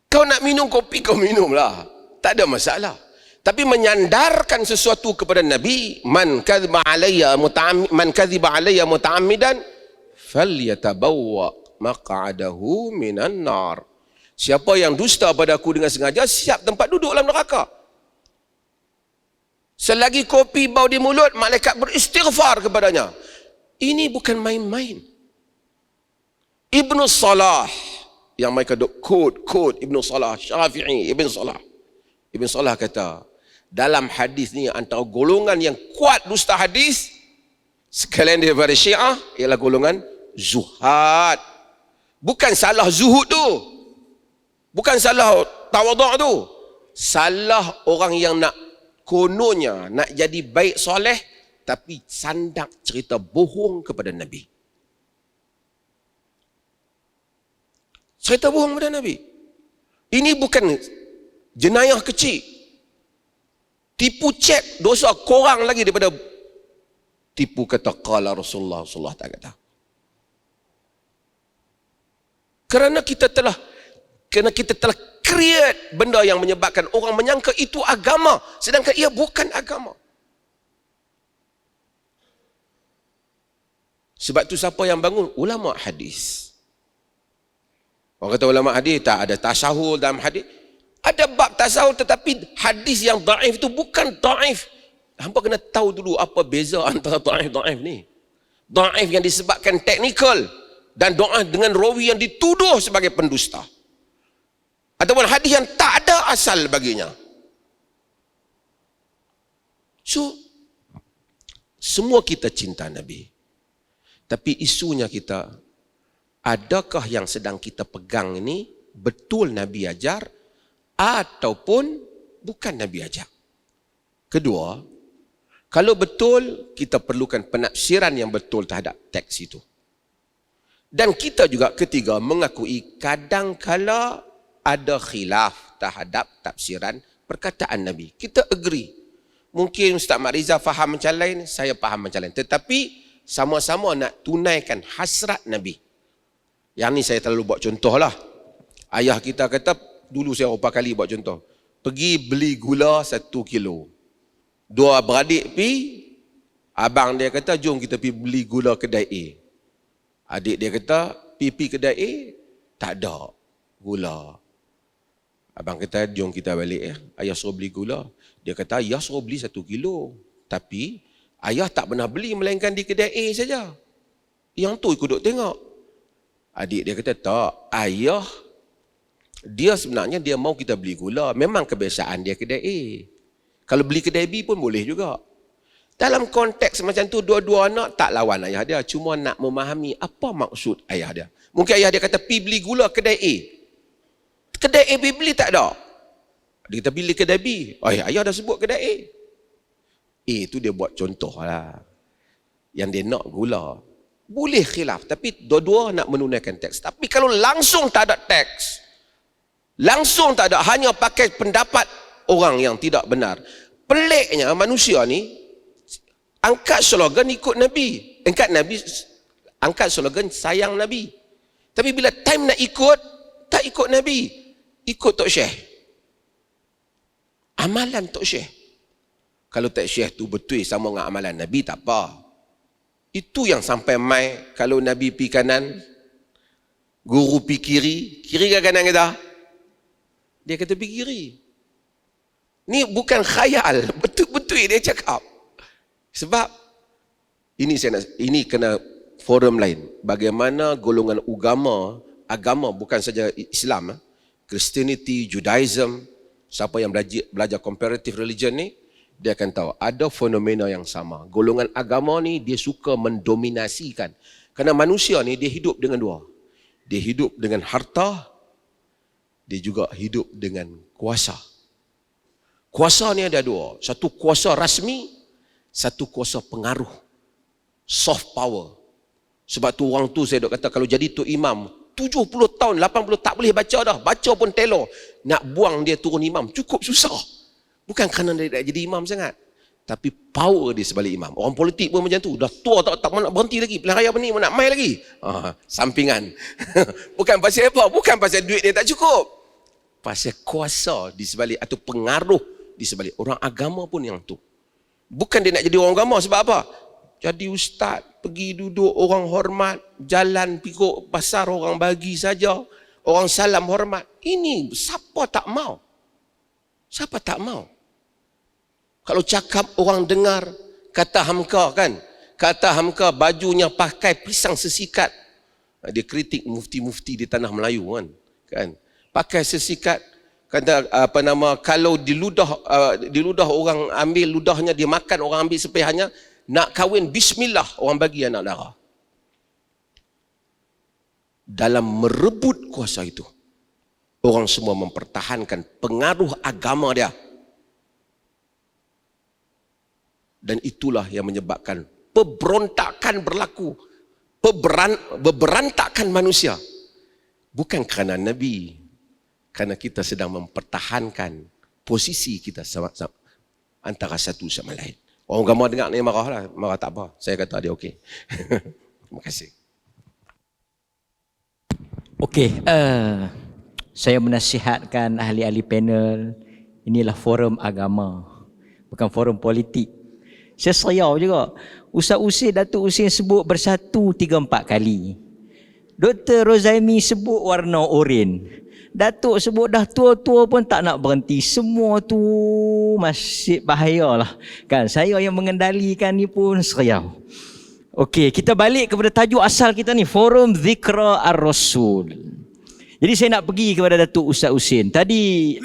Kau nak minum kopi, kau minumlah. Tak ada masalah. Tapi menyandarkan sesuatu kepada Nabi, man kadhiba alayya muta'ammidan falyatabawwa maq'adahu minan nar. Siapa yang dusta padaku dengan sengaja, siap tempat duduk dalam neraka. Selagi kopi bau di mulut, malaikat beristighfar kepadanya. Ini bukan main-main. Ibnu Salah, yang mereka quote Ibnu Salah, Syafi'i, Ibn Salah kata, dalam hadis ni antara golongan yang kuat dusta hadis sekalian daripada Syiah ialah golongan zuhad. Bukan salah zuhud tu, bukan salah tawaduk tu, salah orang yang nak kononnya nak jadi baik soleh tapi sandak cerita bohong kepada Nabi. Cerita bohong kepada Nabi. Ini bukan jenayah kecil. Tipu cek dosa korang lagi daripada tipu kata qala Rasulullah tak kata. Kerana kita telah create benda yang menyebabkan orang menyangka itu agama sedangkan ia bukan agama. Sebab tu siapa yang bangun? Ulama hadis. Orang kata ulama hadis tak ada tasahul dalam hadis. Ada bab tasawuf tetapi hadis yang daif itu bukan daif. Hampa kena tahu dulu apa beza antara daif ni. Daif yang disebabkan teknikal dan daif dengan rawi yang dituduh sebagai pendusta. Ataupun hadis yang tak ada asal baginya. So, semua kita cinta Nabi. Tapi isunya kita, adakah yang sedang kita pegang ini betul Nabi ajar ataupun bukan Nabi ajar? Kedua, kalau betul, kita perlukan penafsiran yang betul terhadap teks itu. Dan kita juga ketiga mengakui kadang-kala ada khilaf terhadap tafsiran perkataan Nabi. Kita agree. Mungkin Ustaz Mak Riza faham macam lain, saya faham macam lain. Tetapi sama-sama nak tunaikan hasrat Nabi. Yang ni saya terlalu buat contoh lah. Ayah kita kata, dulu saya beberapa kali buat contoh. Pergi beli gula 1 kilo. Dua beradik pi, abang dia kata, jom kita pergi beli gula kedai A. Adik dia kata, pergi kedai A, tak ada gula. Abang kata, jom kita balik. Ayah suruh beli gula. Dia kata, ayah suruh beli 1 kilo. Tapi, ayah tak pernah beli melainkan di kedai A saja. Yang tu ikut duk tengok. Adik dia kata, tak, ayah, dia sebenarnya dia mau kita beli gula. Memang kebiasaan dia kedai A. Kalau beli kedai B pun boleh juga. Dalam konteks macam tu, dua-dua anak tak lawan ayah dia. Cuma nak memahami apa maksud ayah dia. Mungkin ayah dia kata, pergi beli gula kedai A. Kedai A beli tak ada. Dia kata beli kedai B. Oh, ayah dah sebut kedai A. A tu dia buat contoh lah. Yang dia nak gula. Boleh khilaf. Tapi dua-dua nak menunaikan teks. Tapi kalau langsung tak ada teks. Langsung tak ada. Hanya pakai pendapat orang yang tidak benar. Peliknya manusia ni. Angkat slogan ikut Nabi. Angkat slogan sayang Nabi. Tapi bila time nak ikut. Tak ikut Nabi. Ikut Tok Syekh. Amalan Tok Syekh. Kalau Tok Syekh tu betul sama dengan amalan Nabi, tak apa. Itu yang sampai mai, kalau Nabi pi kanan, guru pi kiri, kiri ke kanan kata? Dia kata pi kiri. Ni bukan khayal, betul-betul tweet dia cakap. Sebab ini kena forum lain. Bagaimana golongan agama bukan saja Islam, Christianity, Judaism, siapa yang belajar comparative religion ni, dia akan tahu ada fenomena yang sama. Golongan agama ni dia suka mendominasikan. Kerana manusia ni dia hidup dengan dua. Dia hidup dengan harta, dia juga hidup dengan kuasa. Kuasa ni ada dua. Satu kuasa rasmi, satu kuasa pengaruh. Soft power. Sebab tu orang tu saya dok kata kalau jadi tu imam, 70 tahun, 80 tak boleh baca dah. Baca pun telo. Nak buang dia turun imam, cukup susah. Bukan kerana dia nak jadi imam sangat. Tapi power dia sebalik imam. Orang politik pun macam tu. Dah tua tak nak berhenti lagi. Pilihan raya apa ni, nak main lagi. Sampingan. Bukan pasal apa? Bukan pasal duit dia tak cukup. Pasal kuasa di sebalik atau pengaruh di sebalik. Orang agama pun yang tu. Bukan dia nak jadi orang agama sebab apa? Jadi ustaz, pergi duduk orang hormat, jalan pikuk pasar orang bagi saja. Orang salam hormat. Ini siapa tak mau? Siapa tak mau? Kalau cakap orang dengar, kata Hamka kan, kata Hamka bajunya pakai pisang sesikat. Dia kritik mufti-mufti di tanah Melayu kan. Pakai sesikat, kata kalau diludah orang ambil ludahnya, dia makan orang ambil sepihannya, nak kahwin bismillah orang bagi anak dara. Dalam merebut kuasa itu, orang semua mempertahankan pengaruh agama dia. Dan itulah yang menyebabkan pemberontakan berlaku. Beberantakan manusia. Bukan kerana Nabi. Kerana kita sedang mempertahankan posisi kita antara satu sama lain. Orang agama dengar ni marahlah. Marah tak apa. Saya kata dia okey. Terima kasih. Okey. Saya menasihatkan ahli-ahli panel. Inilah forum agama. Bukan forum politik. Saya seriau juga. Ustaz Husin, Datuk Husin sebut bersatu 3-4 kali. Dr. Rozaimi sebut warna oren. Datuk sebut dah tua-tua pun tak nak berhenti. Semua tu masih bahayalah. Kan, saya yang mengendalikan ni pun seriau. Okey, kita balik kepada tajuk asal kita ni. Forum Zikra Ar-Rasul. Jadi saya nak pergi kepada Datuk Ustaz Husin. Tadi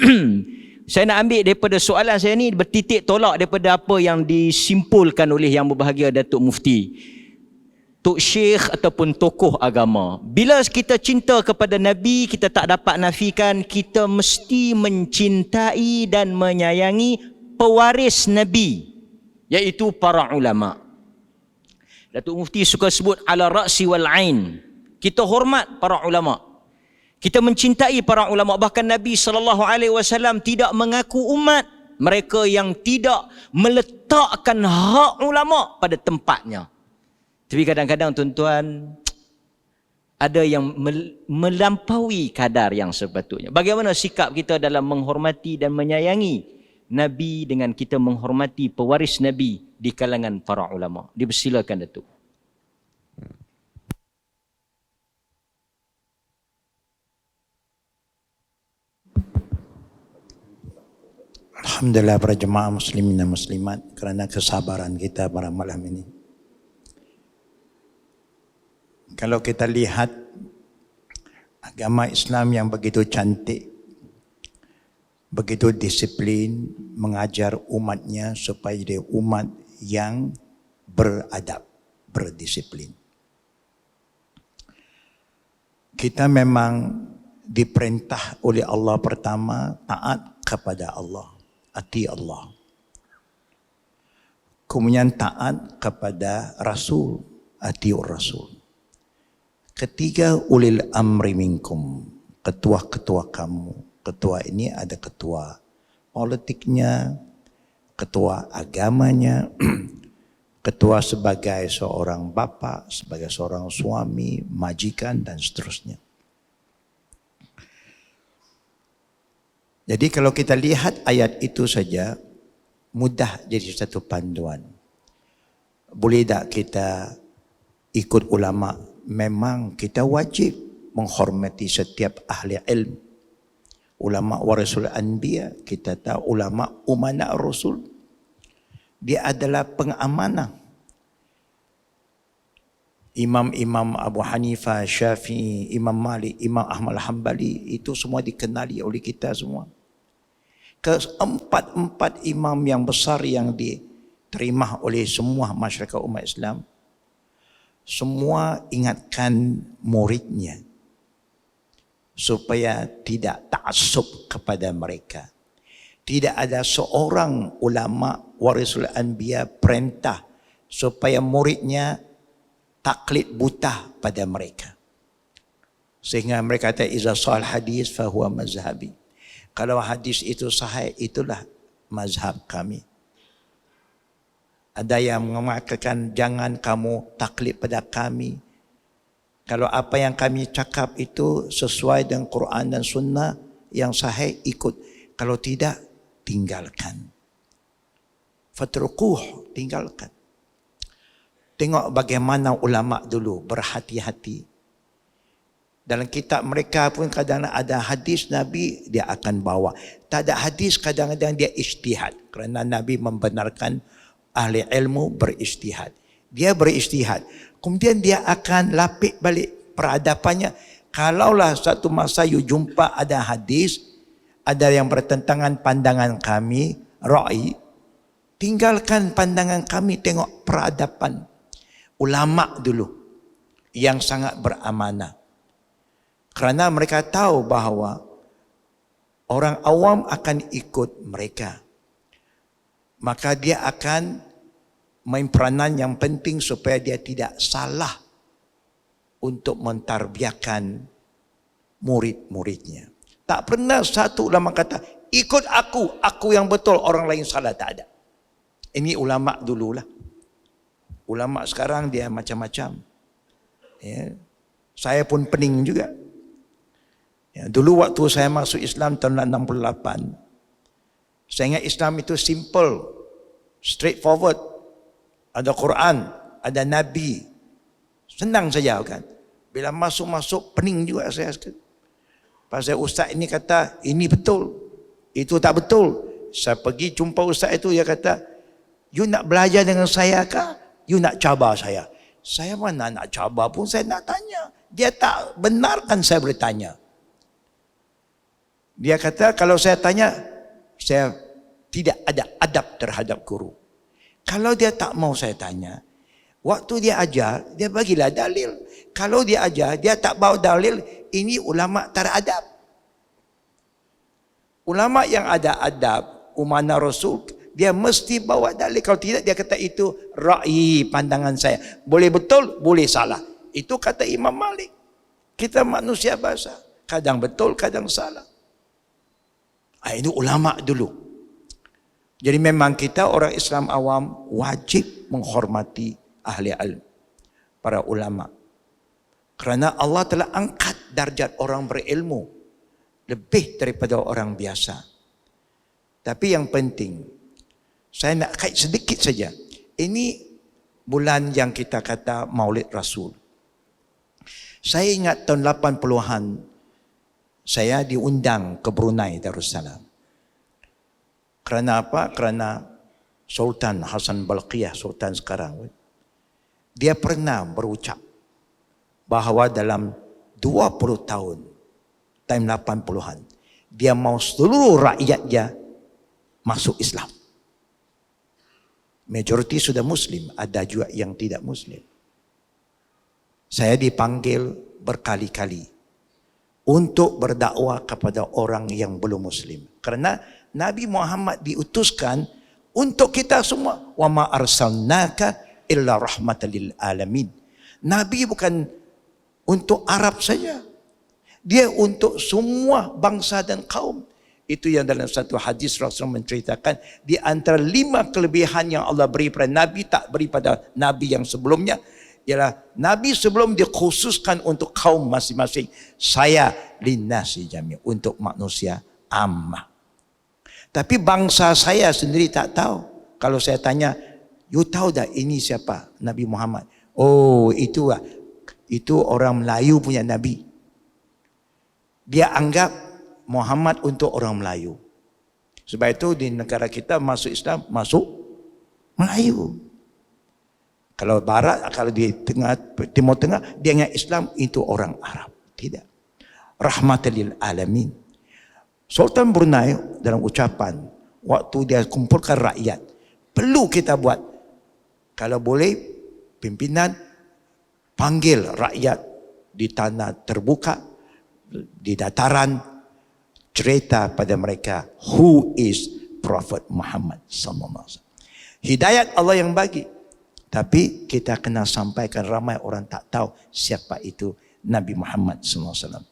saya nak ambil daripada soalan saya ni bertitik tolak daripada apa yang disimpulkan oleh Yang Berbahagia Datuk Mufti, Tok Syekh ataupun tokoh agama. Bila kita cinta kepada Nabi, kita tak dapat nafikan kita mesti mencintai dan menyayangi pewaris Nabi, iaitu para ulama. Datuk Mufti suka sebut ala ra'si wal ain. Kita hormat para ulama. Kita mencintai para ulama. Bahkan Nabi SAW tidak mengaku umat mereka yang tidak meletakkan hak ulama pada tempatnya. Tapi kadang-kadang tuan-tuan, ada yang melampaui kadar yang sepatutnya. Bagaimana sikap kita dalam menghormati dan menyayangi Nabi dengan kita menghormati pewaris Nabi di kalangan para ulama? Dipersilakan Datuk. Alhamdulillah para jemaah muslimin dan muslimat kerana kesabaran kita pada malam ini. Kalau kita lihat agama Islam yang begitu cantik, begitu disiplin, mengajar umatnya supaya dia umat yang beradab, berdisiplin. Kita memang diperintah oleh Allah pertama taat kepada Allah. Ati Allah. Kemudian taat kepada Rasul, atiur Rasul. Ketiga, ulil amri minkum, ketua-ketua kamu. Ketua ini ada ketua politiknya, ketua agamanya, ketua sebagai seorang bapa, sebagai seorang suami, majikan dan seterusnya. Jadi kalau kita lihat ayat itu saja, mudah jadi satu panduan. Boleh tak kita ikut ulama? Memang kita wajib menghormati setiap ahli ilmu. Ulama warasul anbiya, kita tahu ulama umana rasul. Dia adalah pengamanah. Imam-imam Abu Hanifah, Syafi'i, Imam Malik, Imam Ahmad Hanbali, itu semua dikenali oleh kita semua. Keempat-empat imam yang besar yang diterima oleh semua masyarakat umat Islam, semua ingatkan muridnya supaya tidak ta'assub kepada mereka. Tidak ada seorang ulama warisul anbiya perintah supaya muridnya taklid buta pada mereka. Sehingga mereka kata iza sahal hadis fahuwa mazhabi. Kalau hadis itu sahih, itulah mazhab kami. Ada yang mengatakan jangan kamu taklid pada kami. Kalau apa yang kami cakap itu sesuai dengan Quran dan Sunnah yang sahih, ikut. Kalau tidak, tinggalkan. Fatrukuh, tinggalkan. Tengok bagaimana ulama dulu berhati-hati. Dalam kitab mereka pun kadang ada hadis Nabi, dia akan bawa. Tak ada hadis, kadang-kadang dia ijtihad. Kerana Nabi membenarkan ahli ilmu berijtihad. Dia berijtihad. Kemudian dia akan lapik balik peradabannya. Kalaulah satu masa you jumpa ada hadis, ada yang bertentangan pandangan kami, ra'i, tinggalkan pandangan kami, tengok peradaban. Ulama dulu yang sangat beramanah. Kerana mereka tahu bahawa orang awam akan ikut mereka. Maka dia akan main peranan yang penting supaya dia tidak salah untuk mentarbiahkan murid-muridnya. Tak pernah satu ulama kata, ikut aku yang betul, orang lain salah, tak ada. Ini ulama dululah. Ulama sekarang dia macam-macam. Ya. Saya pun pening juga. Ya. Dulu waktu saya masuk Islam tahun 68, saya ingat Islam itu simple, straightforward. Ada Quran, ada Nabi. Senang saja kan. Bila masuk-masuk pening juga saya. Pasal ustaz ini kata, ini betul, itu tak betul. Saya pergi jumpa ustaz itu, dia kata, you nak belajar dengan saya kah? You nak cabar saya? Saya mana nak cabar pun, saya nak tanya. Dia tak benarkan saya bertanya. Dia kata, kalau saya tanya, saya tidak ada adab terhadap guru. Kalau dia tak mau saya tanya, waktu dia ajar, dia bagilah dalil. Kalau dia ajar, dia tak bawa dalil, ini ulama tak ada adab. Ulama yang ada adab, umanah Rasul, dia mesti bawa dalil. Kalau tidak, dia kata itu ra'i, pandangan saya. Boleh betul, boleh salah. Itu kata Imam Malik. Kita manusia biasa. Kadang betul, kadang salah. Itu ulama dulu. Jadi memang kita orang Islam awam wajib menghormati ahli ilmu, para ulama. Kerana Allah telah angkat darjat orang berilmu lebih daripada orang biasa. Tapi yang penting, saya nak kait sedikit saja. Ini bulan yang kita kata Maulid Rasul. Saya ingat tahun 80-an, saya diundang ke Brunei Darussalam. Kerana apa? Kerana Sultan Hasan Balqiyah, Sultan sekarang, dia pernah berucap bahawa dalam 20 tahun, time 80-an, dia mau seluruh rakyat dia masuk Islam. Majoriti sudah Muslim, ada juga yang tidak Muslim. Saya dipanggil berkali-kali untuk berdakwah kepada orang yang belum Muslim. Kerana Nabi Muhammad diutuskan untuk kita semua. Wa ma arsalnaka illa rahmatan lil alamin. Nabi bukan untuk Arab saja. Dia untuk semua bangsa dan kaum. Itu yang dalam satu hadis Rasulullah menceritakan, di antara 5 kelebihan yang Allah beri pada Nabi, tak beri pada Nabi yang sebelumnya, ialah Nabi sebelum dikhususkan untuk kaum masing-masing. Saya linnasi jami', untuk manusia ammah. Tapi bangsa saya sendiri tak tahu. Kalau saya tanya, you tahu tak ini siapa? Nabi Muhammad. Oh, itu orang Melayu punya Nabi. Dia anggap Muhammad untuk orang Melayu. Sebab itu di negara kita masuk Islam, masuk Melayu. Kalau barat, kalau di Timur Tengah, dia ingat Islam itu orang Arab. Tidak. Rahmatan lil alamin. Sultan Brunei dalam ucapan, waktu dia kumpulkan rakyat, perlu kita buat, kalau boleh, pimpinan panggil rakyat di tanah terbuka, di dataran, cerita pada mereka, who is Prophet Muhammad sallallahu alaihi wasallam. Hidayat Allah yang bagi. Tapi kita kena sampaikan, ramai orang tak tahu siapa itu Nabi Muhammad sallallahu alaihi wasallam.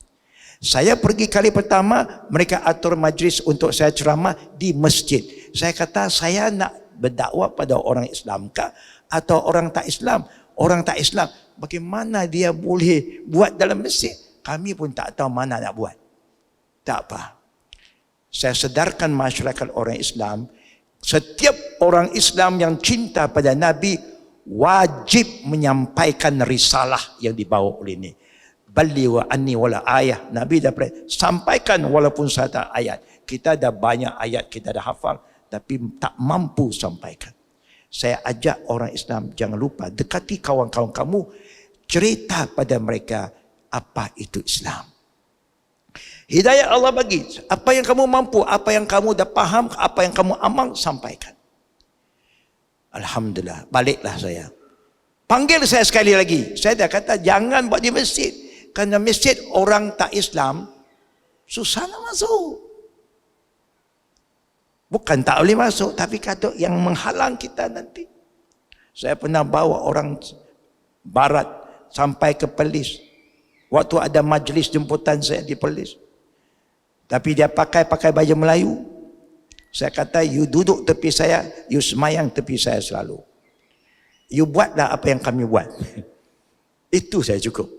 Saya pergi kali pertama, mereka atur majlis untuk saya ceramah di masjid. Saya kata, saya nak berdakwah pada orang Islam kah atau orang tak Islam? Orang tak Islam, bagaimana dia boleh buat dalam masjid? Kami pun tak tahu mana nak buat. Tak apa. Saya sedarkan masyarakat orang Islam, setiap orang Islam yang cinta pada Nabi wajib menyampaikan risalah yang dibawa oleh ini. Balli wa anni wala ayah. Nabi dah sampaikan walaupun satu ayat. Kita dah banyak ayat, kita dah hafal, tapi tak mampu sampaikan. Saya ajak orang Islam, jangan lupa dekati kawan-kawan kamu, cerita pada mereka apa itu Islam. Hidayah Allah bagi. Apa yang kamu mampu, apa yang kamu dah faham, apa yang kamu amal, sampaikan. Alhamdulillah, baliklah saya. Panggil saya sekali lagi. Saya dah kata jangan buat di masjid. Kerana masjid orang tak Islam susah nak masuk. Bukan tak boleh masuk, tapi kata yang menghalang kita nanti. Saya pernah bawa orang barat sampai ke Perlis. Waktu ada majlis jemputan saya di Perlis. Tapi dia pakai baju Melayu. Saya kata, you duduk tepi saya, you semayang tepi saya selalu. You buatlah apa yang kami buat. Itu saya cukup.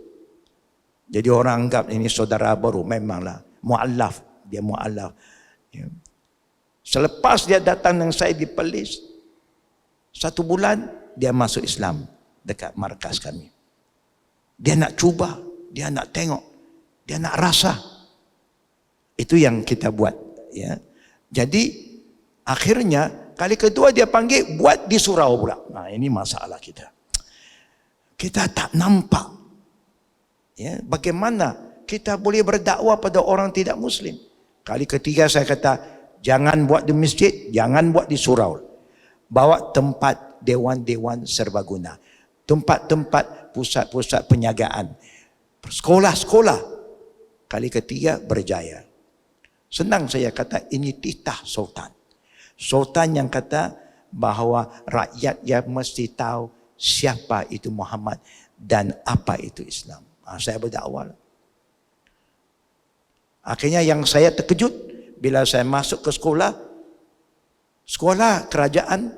Jadi orang anggap ini saudara baru. Memanglah. Mu'allaf. Dia mu'allaf. Ya. Selepas dia datang dengan saya di Perlis, 1 bulan dia masuk Islam dekat markas kami. Dia nak cuba, dia nak tengok, dia nak rasa. Itu yang kita buat. Ya. Jadi akhirnya kali kedua dia panggil buat di surau pula. Nah, ini masalah kita. Kita tak nampak. Ya, bagaimana kita boleh berdakwah pada orang tidak Muslim? Kali ketiga saya kata, jangan buat di masjid, jangan buat di surau. Bawa tempat dewan-dewan serbaguna. Tempat-tempat pusat-pusat penjagaan. Sekolah-sekolah. Kali ketiga berjaya. Senang saya kata, ini titah Sultan. Sultan yang kata bahawa rakyat yang mesti tahu siapa itu Muhammad dan apa itu Islam. Saya berdakwah. Akhirnya yang saya terkejut bila saya masuk ke sekolah kerajaan,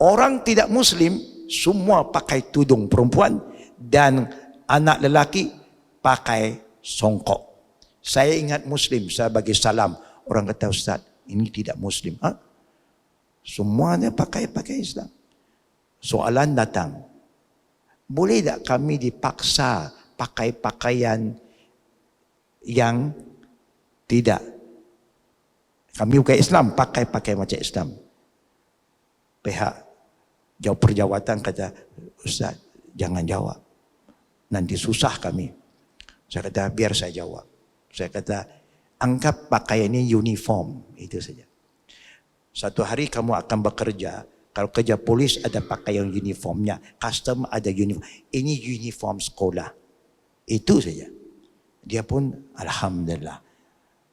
orang tidak Muslim semua pakai tudung perempuan dan anak lelaki pakai songkok. Saya ingat Muslim, saya bagi salam. Orang kata, Ustaz, ini tidak Muslim. Semuanya pakai Islam. Soalan datang, boleh tak kami dipaksa pakai pakaian yang tidak? Kami bukan Islam, pakai macam Islam. Pihak perjawatan kata, Ustaz, jangan jawab. Nanti susah kami. Saya kata, biar saya jawab. Saya kata, anggap pakaian ini uniform. Itu saja. Satu hari kamu akan bekerja. Kalau kerja polis ada pakaian uniformnya. Custom ada uniform. Ini uniform sekolah. Itu saja. Dia pun, Alhamdulillah.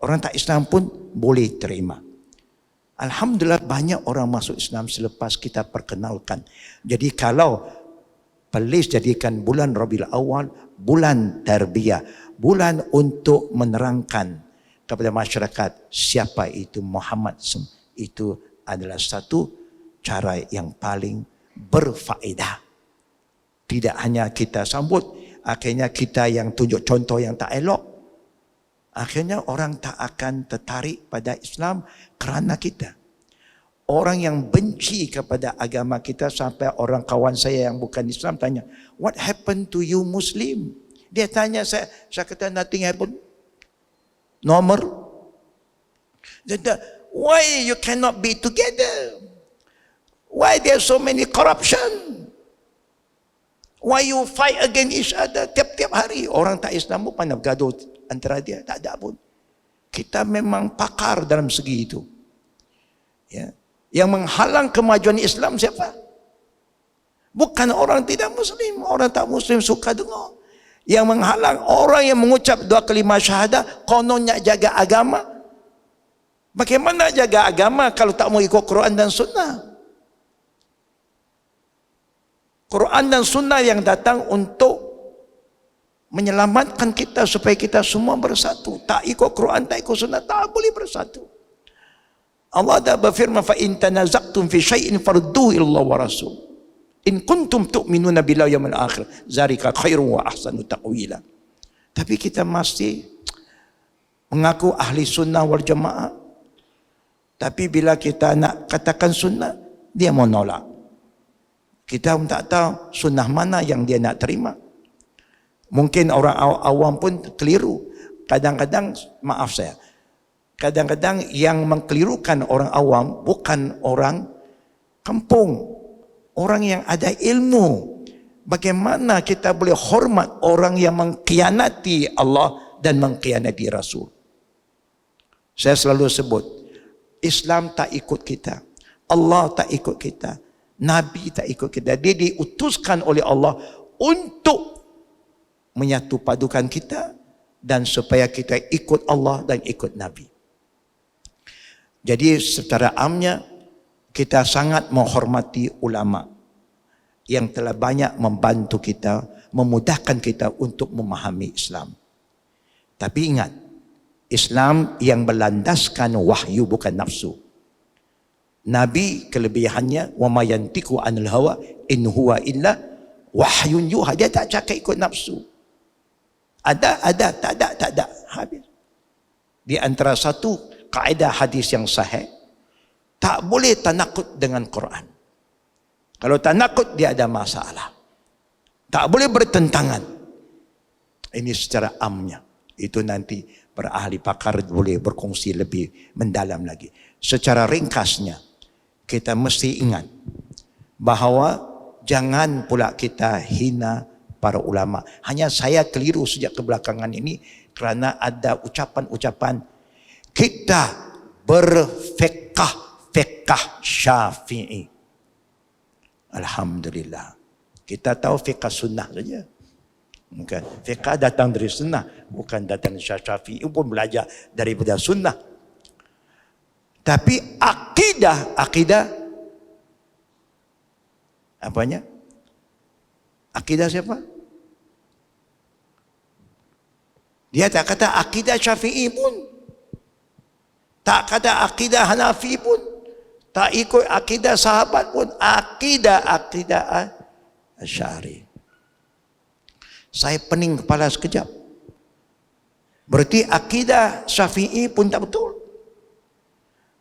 Orang tak Islam pun boleh terima. Alhamdulillah banyak orang masuk Islam selepas kita perkenalkan. Jadi kalau Perlis jadikan bulan Rabiul Awal, bulan tarbiyah, bulan untuk menerangkan kepada masyarakat siapa itu Muhammad SAW, itu adalah satu cara yang paling berfaedah. Tidak hanya kita sambut, akhirnya kita yang tunjuk contoh yang tak elok. Akhirnya orang tak akan tertarik pada Islam kerana kita. Orang yang benci kepada agama kita sampai orang kawan saya yang bukan Islam tanya, what happened to you Muslim? Dia tanya saya kata nothing happened. Normal. Dia kata, why you cannot be together? Why there so many corruption? Why you fight against each other tiap-tiap hari? Orang tak Islam pun pandai bergaduh antara dia. Tak ada pun. Kita memang pakar dalam segi itu. Ya. Yang menghalang kemajuan Islam siapa? Bukan orang tidak Muslim. Orang tak Muslim suka dengar. Yang menghalang orang yang mengucap 2 kalimah syahadah, kononnya jaga agama. Bagaimana jaga agama kalau tak mau ikut Quran dan Sunnah? Quran dan Sunnah yang datang untuk menyelamatkan kita supaya kita semua bersatu. Tak ikut Quran, tak ikut Sunnah, tak boleh bersatu. Allah dah berfirman, fa in tanazaqtum fi syai'in farudduhu ila Allah wa rasul. In kuntum tu'minuna billahi wal yawmil akhir, zalika khairun wa ahsanu ta'wila. Tapi kita masih mengaku ahli sunnah wal jamaah. Tapi bila kita nak katakan sunnah, dia mau nolak. Kita pun tak tahu sunnah mana yang dia nak terima. Mungkin orang awam pun keliru. Kadang-kadang, maaf saya, kadang-kadang yang mengkelirukan orang awam bukan orang kampung. Orang yang ada ilmu. Bagaimana kita boleh hormat orang yang mengkhianati Allah dan mengkhianati Rasul. Saya selalu sebut, Islam tak ikut kita. Allah tak ikut kita. Nabi tak ikut kita. Dia diutuskan oleh Allah untuk menyatu padukan kita dan supaya kita ikut Allah dan ikut Nabi. Jadi secara amnya kita sangat menghormati ulama yang telah banyak membantu kita, memudahkan kita untuk memahami Islam. Tapi ingat, Islam yang berlandaskan wahyu bukan nafsu. Nabi kelebihannya wa ma yantiqu anil hawa in huwa illa wahyun yuha. Dia tak cakap ikut nafsu. Ada, tak ada, habis. Di antara satu kaedah hadis yang sahih, tak boleh tanakut dengan Quran. Kalau tanakut dia ada masalah. Tak boleh bertentangan. Ini secara amnya. Itu nanti para ahli pakar boleh berkongsi lebih mendalam lagi. Secara ringkasnya, kita mesti ingat bahawa jangan pula kita hina para ulama. Hanya saya keliru sejak kebelakangan ini kerana ada ucapan-ucapan kita berfiqh Syafi'i. Alhamdulillah. Kita tahu fiqh sunnah saja. Bukan. Fiqh datang dari sunnah, bukan datang dari Syafi'i pun belajar daripada sunnah. Tapi akidah apanya? Akidah siapa? Dia tak kata akidah Syafi'i pun. Tak kata akidah Hanafi pun. Tak ikut akidah sahabat pun. Akidah Asy'ari. Saya pening kepala sekejap. Berarti akidah Syafi'i pun tak betul.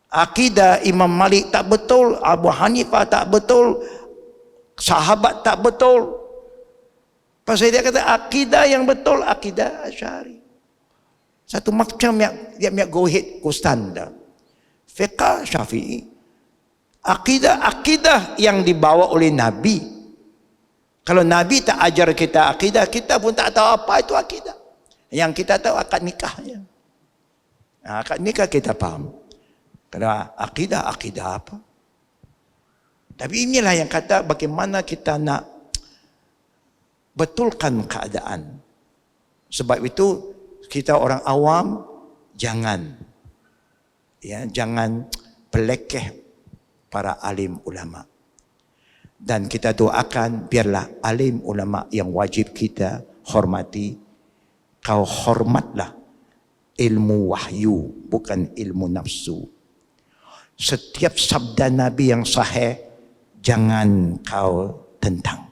Akidah Imam Malik tak betul. Abu Hanifah tak betul. Sahabat tak betul. Pasal dia kata akidah yang betul akidah Asy'ari. Satu macam yang go ahead go standard. Fiqh Syafi'i. Akidah yang dibawa oleh Nabi. Kalau Nabi tak ajar kita akidah, kita pun tak tahu apa itu akidah. Yang kita tahu akad nikahnya. Akad nikah kita faham. Kalau akidah apa? Tapi inilah yang kata bagaimana kita nak betulkan keadaan. Sebab itu kita orang awam jangan pelekeh para alim ulama. Dan kita doakan biarlah alim ulama yang wajib kita hormati. Kau hormatlah ilmu wahyu, bukan ilmu nafsu. Setiap sabda Nabi yang sahih jangan kau tentang.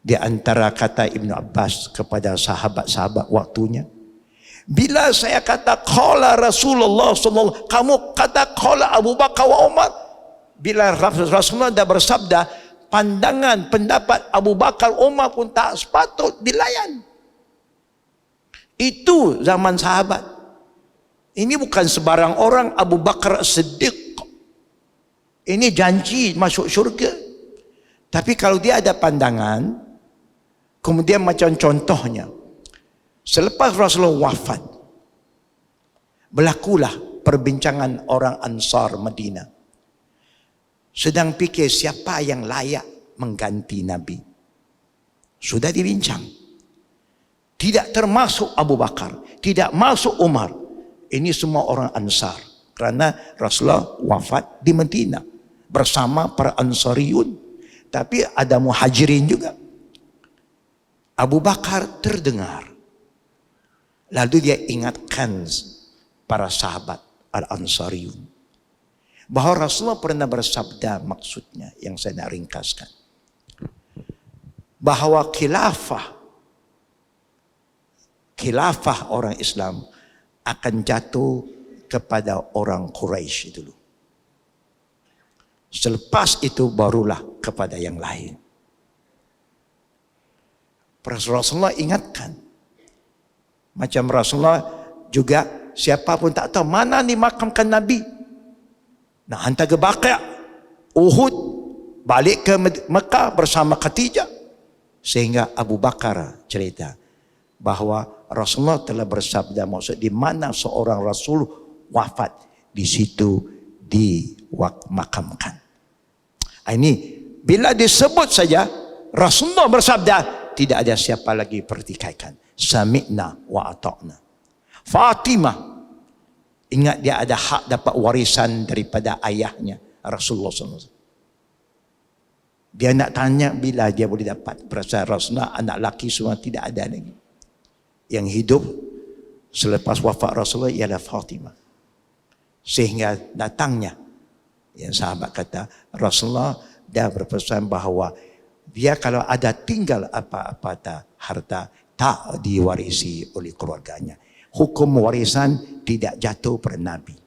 Di antara kata Ibn Abbas kepada sahabat-sahabat waktunya, bila saya kata qala Rasulullah sallallahu, kamu kata qala Abu Bakar wa Umar. Bila Rasulullah dah bersabda, pandangan pendapat Abu Bakar Umar pun tak sepatut dilayan. Itu zaman sahabat. Ini bukan sebarang orang. Abu Bakar Siddiq Ini janji masuk syurga. Tapi kalau dia ada pandangan, kemudian macam contohnya, selepas Rasulullah wafat, berlakulah perbincangan orang Ansar Madinah. Sedang fikir siapa yang layak mengganti Nabi. Sudah dibincang. Tidak termasuk Abu Bakar, tidak masuk Umar. Ini semua orang Ansar. Kerana Rasulullah wafat di Madinah bersama para Ansariyun. Tapi ada Muhajirin juga. Abu Bakar terdengar. Lalu dia ingatkan para sahabat Al-Ansariyun bahawa Rasulullah pernah bersabda, maksudnya yang saya nak ringkaskan, bahawa khilafah orang Islam akan jatuh kepada orang Quraisy dulu. Selepas itu barulah kepada yang lain. Rasulullah ingatkan. Macam Rasulullah juga, siapa pun tak tahu mana dimakamkan Nabi. Nak hantar ke Baqi', Uhud, balik ke Mekah bersama Khadijah. Sehingga Abu Bakar cerita bahawa Rasulullah telah bersabda, maksud di mana seorang Rasul wafat, di situ dimakamkan. Ini bila disebut saja Rasulullah bersabda, tidak ada siapa lagi pertikaikan. Sami'na wa ata'na. Fatimah, ingat dia ada hak dapat warisan daripada ayahnya Rasulullah SAW. Dia nak tanya bila dia boleh dapat. Perasaan Rasulullah, anak laki semua tidak ada lagi. Yang hidup selepas wafat Rasulullah ialah Fatimah. Sehingga datangnya, yang sahabat kata, Rasulullah dah berpesan bahawa dia kalau ada tinggal apa-apa harta, tak diwarisi oleh keluarganya. Hukum warisan tidak jatuh pada Nabi.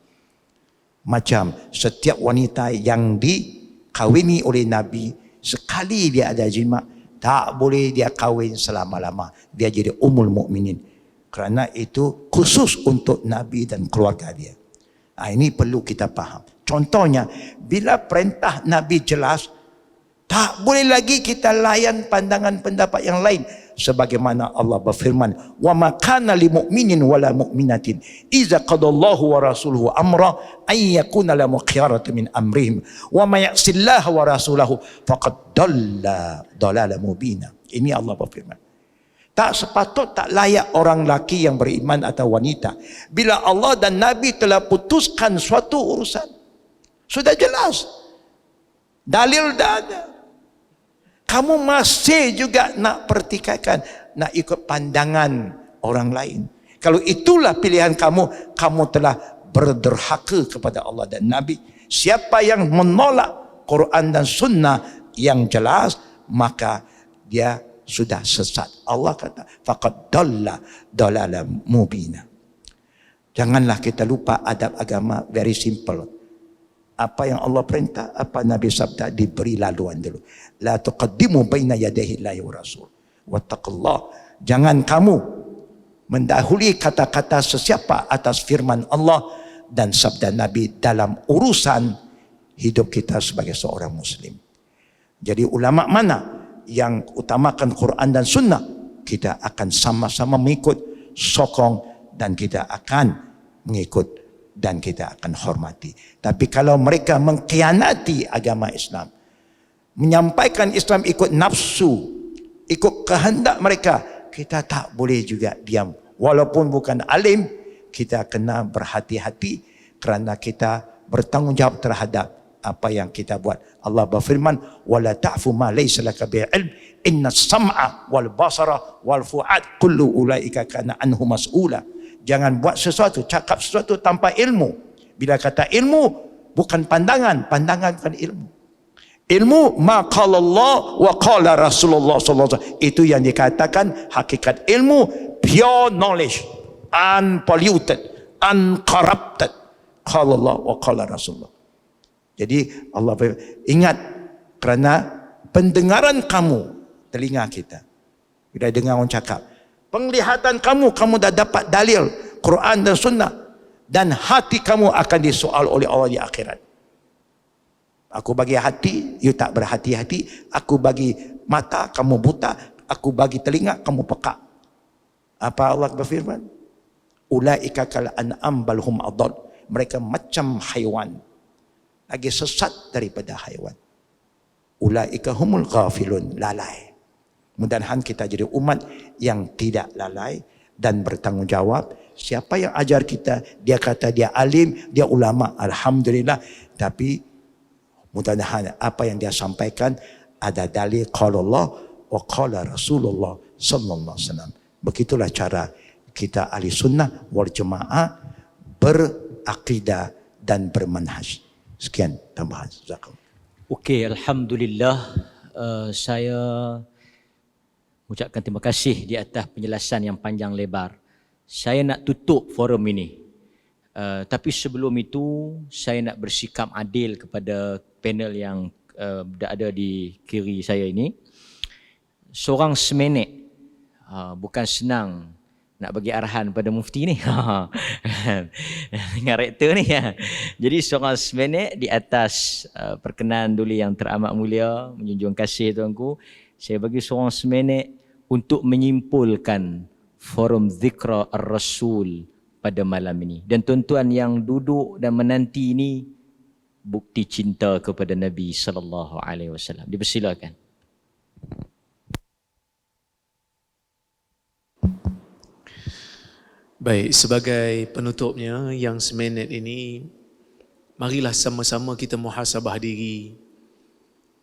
Macam setiap wanita yang dikawini oleh Nabi, sekali dia ada jima, tak boleh dia kahwin selama-lama. Dia jadi Ummul Mukminin. Kerana itu khusus untuk Nabi dan keluarga dia. Ini perlu kita faham. Contohnya, bila perintah Nabi jelas, tak boleh lagi kita layan pandangan pendapat yang lain. Sebagaimana Allah berfirman, wa ma kana lil mu'minin wala mu'minatin idza qadallahu wa rasuluhu amra ay yakuna lahum khiyaratu min amrihim wa may ya'sillaha wa rasulahu faqad dalla dalalan mubina. Ini Allah berfirman. Tak sepatut, tak layak orang laki yang beriman atau wanita bila Allah dan Nabi telah putuskan suatu urusan. Sudah jelas. Dalil dah ada. Kamu masih juga nak pertikaikan, nak ikut pandangan orang lain. Kalau itulah pilihan kamu, kamu telah berderhaka kepada Allah dan Nabi. Siapa yang menolak Quran dan Sunnah yang jelas, maka dia sudah sesat. Allah kata, faqad dalla dalalan mubina. Janganlah kita lupa adab agama, very simple. Apa yang Allah perintah, apa Nabi sabda, diberi laluan dulu. La tuqaddimu baina yadayhi Allahi wa rasul. Wattaqullah. Jangan kamu mendahului kata-kata sesiapa atas firman Allah dan sabda Nabi dalam urusan hidup kita sebagai seorang Muslim. Jadi ulama mana yang utamakan Quran dan Sunnah, kita akan sama-sama mengikut, sokong, dan kita akan mengikut dan kita akan hormati. Tapi kalau mereka mengkhianati agama Islam, menyampaikan Islam ikut nafsu, ikut kehendak mereka, kita tak boleh juga diam. Walaupun bukan alim, kita kena berhati-hati kerana kita bertanggungjawab terhadap apa yang kita buat. Allah berfirman, wala ta'fu ma laysa laka bi'ilm inna as-sam'a wal basara wal fu'ad kullu ulaika kana anhu mas'ula. Jangan buat sesuatu, cakap sesuatu tanpa ilmu. Bila kata ilmu, bukan pandangan. Pandangan bukan ilmu. Ilmu, ma qala Allah wa qala Rasulullah SAW. Itu yang dikatakan hakikat ilmu, pure knowledge, unpolluted, uncorrupted. Qala Allah wa qala Rasulullah. Jadi Allah ingat, kerana pendengaran kamu, telinga kita, bila dengar orang cakap, penglihatan kamu dah dapat dalil Quran dan Sunnah, dan hati kamu akan disoal oleh Allah di akhirat. Aku bagi hati, you tak berhati-hati. Aku bagi mata, kamu buta. Aku bagi telinga, kamu peka. Apa Allah berfirman? Ulaika kal an'am bal hum adall. Mereka macam haiwan, lagi sesat daripada haiwan. Ulaika humul ghafilun, lalai. Mudah-mudahan kita jadi umat yang tidak lalai dan bertanggungjawab. Siapa yang ajar kita, dia kata dia alim, dia ulama, alhamdulillah. Tapi mudah-mudahan apa yang dia sampaikan ada dalil qala Allah wa qala Rasulullah sallallahu alaihi wasallam. Begitulah cara kita ahli sunnah wal jamaah berakidah dan bermanhaj. Sekian tambahan. Okey, alhamdulillah, saya ucapkan terima kasih di atas penjelasan yang panjang lebar. Saya nak tutup forum ini. Tapi sebelum itu saya nak bersikap adil kepada panel yang ada di kiri saya ini. Seorang seminit, bukan senang nak bagi arahan pada mufti ni. Dengan rektor ni. Jadi seorang seminit di atas perkenan duli yang teramat mulia, menjunjung kasih tuanku, saya bagi seorang seminit untuk menyimpulkan forum zikra ar-rasul pada malam ini. Dan tuan-tuan yang duduk dan menanti ini bukti cinta kepada Nabi sallallahu alaihi wasallam. Dipersilakan. Baik, sebagai penutupnya yang seminit ini, marilah sama-sama kita muhasabah diri.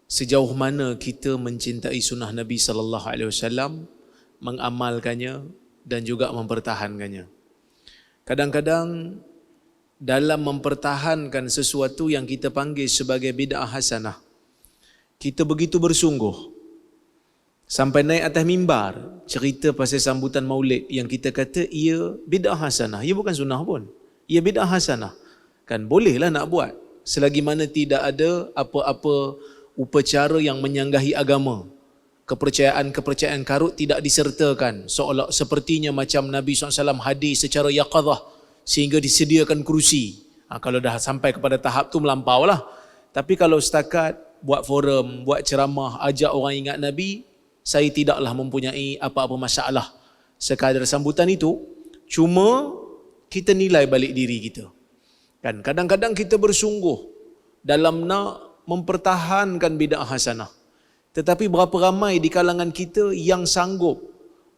Sejauh mana kita mencintai sunnah Nabi sallallahu alaihi wasallam, mengamalkannya dan juga mempertahankannya. Kadang-kadang dalam mempertahankan sesuatu yang kita panggil sebagai bid'ah hasanah, kita begitu bersungguh sampai naik atas mimbar cerita pasal sambutan maulid yang kita kata ia bid'ah hasanah. Ia bukan sunnah pun, ia bid'ah hasanah. Kan bolehlah nak buat selagi mana tidak ada apa-apa upacara yang menyanggahi agama. Kepercayaan-kepercayaan karut tidak disertakan, seolah sepertinya macam Nabi SAW hadir secara yaqadhah sehingga disediakan kerusi. Kalau dah sampai kepada tahap tu melampau lah. Tapi kalau setakat buat forum, buat ceramah, ajak orang ingat Nabi, saya tidaklah mempunyai apa-apa masalah. Sekadar sambutan itu, cuma kita nilai balik diri kita. Kan kadang-kadang kita bersungguh dalam nak mempertahankan bid'ah hasanah. Tetapi berapa ramai di kalangan kita yang sanggup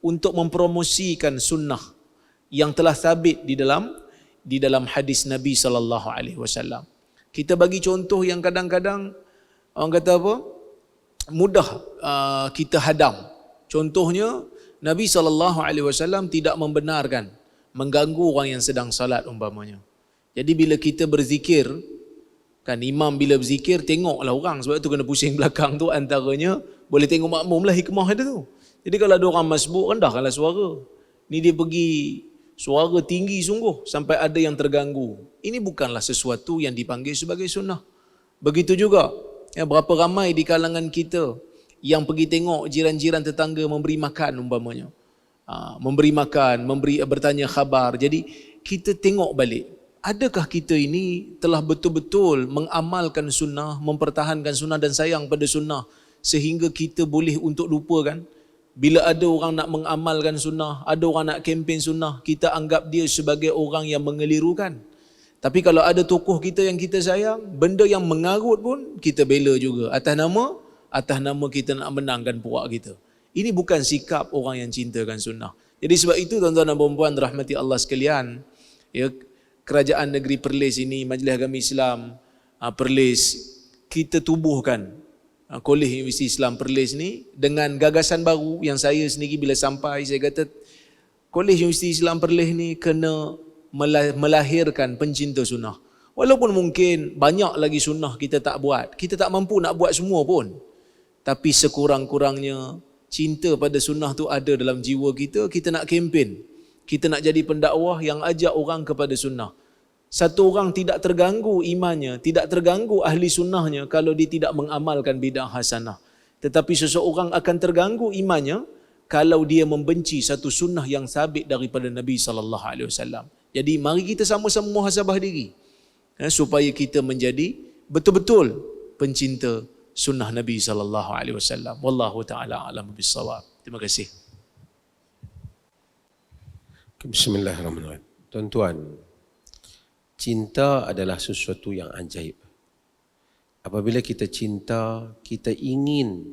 untuk mempromosikan sunnah yang telah sabit di dalam hadis Nabi sallallahu alaihi wasallam. Kita bagi contoh yang kadang-kadang orang kata apa? Mudah kita hadam. Contohnya Nabi sallallahu alaihi wasallam tidak membenarkan mengganggu orang yang sedang salat umpamanya. Jadi bila kita berzikir, kan imam bila berzikir tengoklah orang, sebab tu kena pusing belakang tu, antaranya boleh tengok makmum lah hikmah ada tu. Jadi kalau ada orang masbuk, rendahkanlah suara. Ni dia pergi suara tinggi sungguh sampai ada yang terganggu. Ini bukanlah sesuatu yang dipanggil sebagai sunnah. Begitu juga berapa ramai di kalangan kita yang pergi tengok jiran-jiran tetangga memberi makan umpamanya. Memberi makan, bertanya khabar. Jadi kita tengok balik, adakah kita ini telah betul-betul mengamalkan sunnah, mempertahankan sunnah dan sayang pada sunnah sehingga kita boleh untuk lupakan? Bila ada orang nak mengamalkan sunnah, ada orang nak kempen sunnah, kita anggap dia sebagai orang yang mengelirukan. Tapi kalau ada tokoh kita yang kita sayang, benda yang mengarut pun kita bela juga. Atas nama kita nak menangkan puak kita. Ini bukan sikap orang yang cintakan sunnah. Jadi sebab itu tuan-tuan dan puan-puan rahmati Allah sekalian, ya, Kerajaan Negeri Perlis ini, Majlis Agama Islam Perlis, kita tubuhkan Kolej Universiti Islam Perlis ni dengan gagasan baru yang saya sendiri bila sampai, saya kata Kolej Universiti Islam Perlis ni kena melahirkan pencinta sunnah. Walaupun mungkin banyak lagi sunnah kita tak buat, kita tak mampu nak buat semua pun, tapi sekurang-kurangnya cinta pada sunnah tu ada dalam jiwa kita. Kita nak kempen, kita nak jadi pendakwah yang ajak orang kepada sunnah. Satu orang tidak terganggu imannya, tidak terganggu ahli sunnahnya kalau dia tidak mengamalkan bid'ah hasanah. Tetapi seseorang akan terganggu imannya kalau dia membenci satu sunnah yang sabit daripada Nabi SAW. Jadi mari kita sama-sama muhasabah diri, supaya kita menjadi betul-betul pencinta sunnah Nabi SAW. Wallahu ta'ala a'lam bissawab. Terima kasih. Bismillahirrahmanirrahim. Tuan-tuan, cinta adalah sesuatu yang ajaib. Apabila kita cinta, kita ingin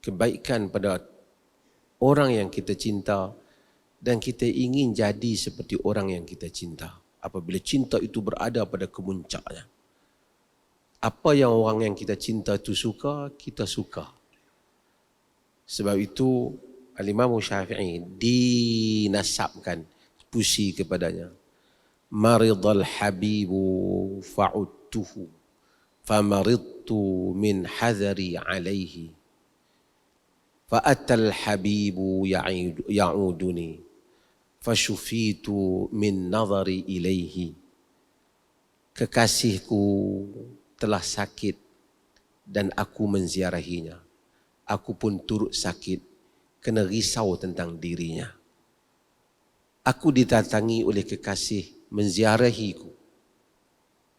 kebaikan pada orang yang kita cinta dan kita ingin jadi seperti orang yang kita cinta. Apabila cinta itu berada pada kemuncaknya. Apa yang orang yang kita cinta itu suka, kita suka. Sebab itu Al-Imam Syafi'i dinasabkan puisi kepadanya. Maridal habibu fa'udtuhu famaridtu min hadari alaihi fa'atal habibu ya'uduni fashufitu min nazari ilaihi. Kekasihku telah sakit dan aku menziarahinya. Aku pun turut sakit kena risau tentang dirinya. Aku didatangi oleh kekasih menziarahiku.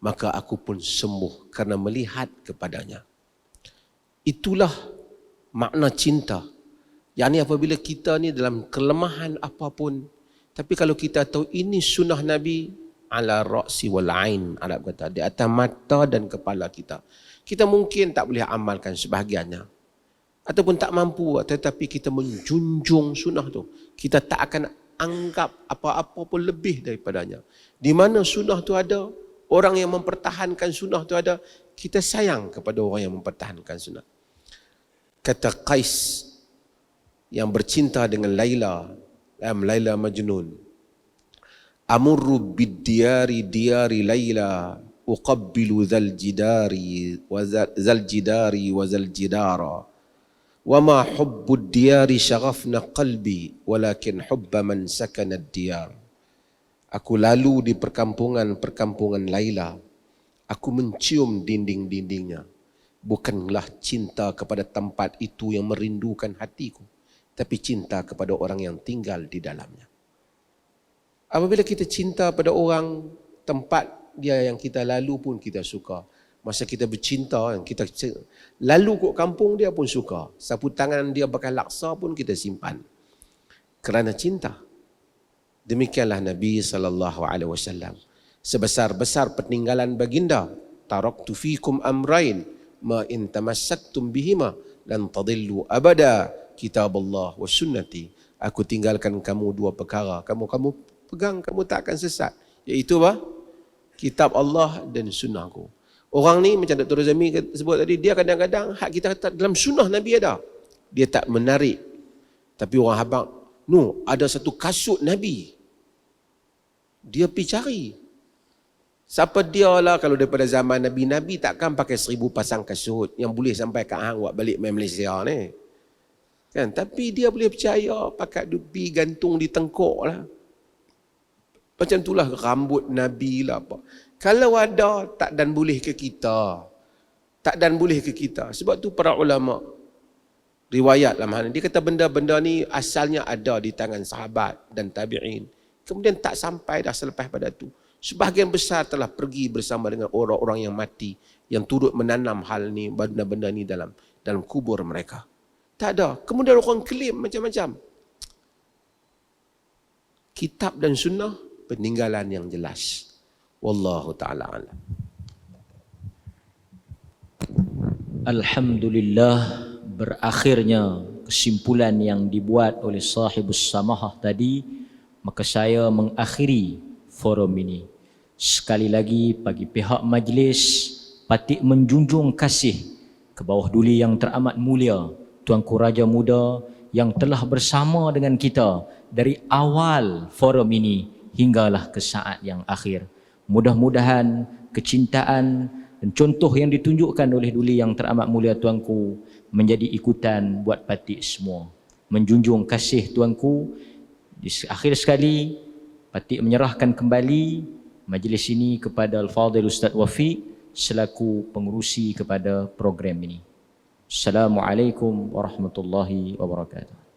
Maka aku pun sembuh kerana melihat kepadanya. Itulah makna cinta. Yang ni apabila kita ni dalam kelemahan apapun, tapi kalau kita tahu ini sunnah Nabi, ala ra'si wal ain, Arab kata, di atas mata dan kepala kita. Kita mungkin tak boleh amalkan sebahagiannya, ataupun tak mampu, tetapi kita menjunjung sunnah tu. Kita tak akan anggap apa-apa pun lebih daripadanya. Di mana sunnah tu ada, orang yang mempertahankan sunnah tu ada, kita sayang kepada orang yang mempertahankan sunnah. Kata Qais yang bercinta dengan Laila, Laila Majnun, amurru bid-diyari diyari Laila uqabbilu zal jidari wa zal jidara wa ma hubbud diyari syaghafna qalbi walakin hubba man sakana ad-diyar. Aku lalu di perkampungan Laila, aku mencium dinding-dindingnya. Bukanlah cinta kepada tempat itu yang merindukan hatiku, tapi cinta kepada orang yang tinggal di dalamnya. Apabila kita cinta pada orang, tempat dia yang kita lalu pun kita suka. Masa kita bercinta, kita lalu ke kampung dia pun suka. Sapu tangan dia bakal laksa pun kita simpan. Kerana cinta. Demikianlah Nabi SAW. Sebesar-besar peninggalan baginda, taraktu fikum amrain ma in tamassaktum bihima lan tadillu abada, kitab Allah wa sunnati. Aku tinggalkan kamu dua perkara, kamu pegang, kamu tak akan sesat. Iaitu apa? Kitab Allah dan sunnahku. Orang ni macam Dr. Razami sebut tadi, dia kadang-kadang hak kita kata dalam sunnah Nabi ada, dia tak menarik. Tapi orang habang, no, ada satu kasut Nabi, dia pergi cari. Siapa dia lah kalau daripada zaman Nabi, Nabi takkan pakai 1000 pasang kasut yang boleh sampai ke hang buat balik main Malaysia ni. Kan? Tapi dia boleh percaya pakai dupi gantung di tengkok lah. Macam itulah rambut Nabi lah apa. Kalau ada, tak dan boleh ke kita. Tak dan boleh ke kita. Sebab tu para ulama riwayat dalam hal ini, dia kata benda-benda ni asalnya ada di tangan sahabat dan tabi'in. Kemudian tak sampai dah selepas pada tu. Sebahagian besar telah pergi bersama dengan orang-orang yang mati, yang turut menanam hal ni, benda-benda ni dalam kubur mereka. Tak ada. Kemudian orang klaim macam-macam. Kitab dan sunnah, peninggalan yang jelas. Wallahu ta'ala alam. Alhamdulillah, berakhirnya kesimpulan yang dibuat oleh sahibus samahah tadi, maka saya mengakhiri forum ini. Sekali lagi bagi pihak majlis, patut menjunjung kasih ke bawah duli yang teramat mulia Tuanku Raja Muda yang telah bersama dengan kita dari awal forum ini hinggalah ke saat yang akhir. Mudah-mudahan kecintaan dan contoh yang ditunjukkan oleh duli yang teramat mulia Tuanku menjadi ikutan buat patik semua. Menjunjung kasih Tuanku. Di akhir sekali, patik menyerahkan kembali majlis ini kepada Al-Fadhil Ustaz Wafiq selaku pengurusi kepada program ini. Assalamualaikum warahmatullahi wabarakatuh.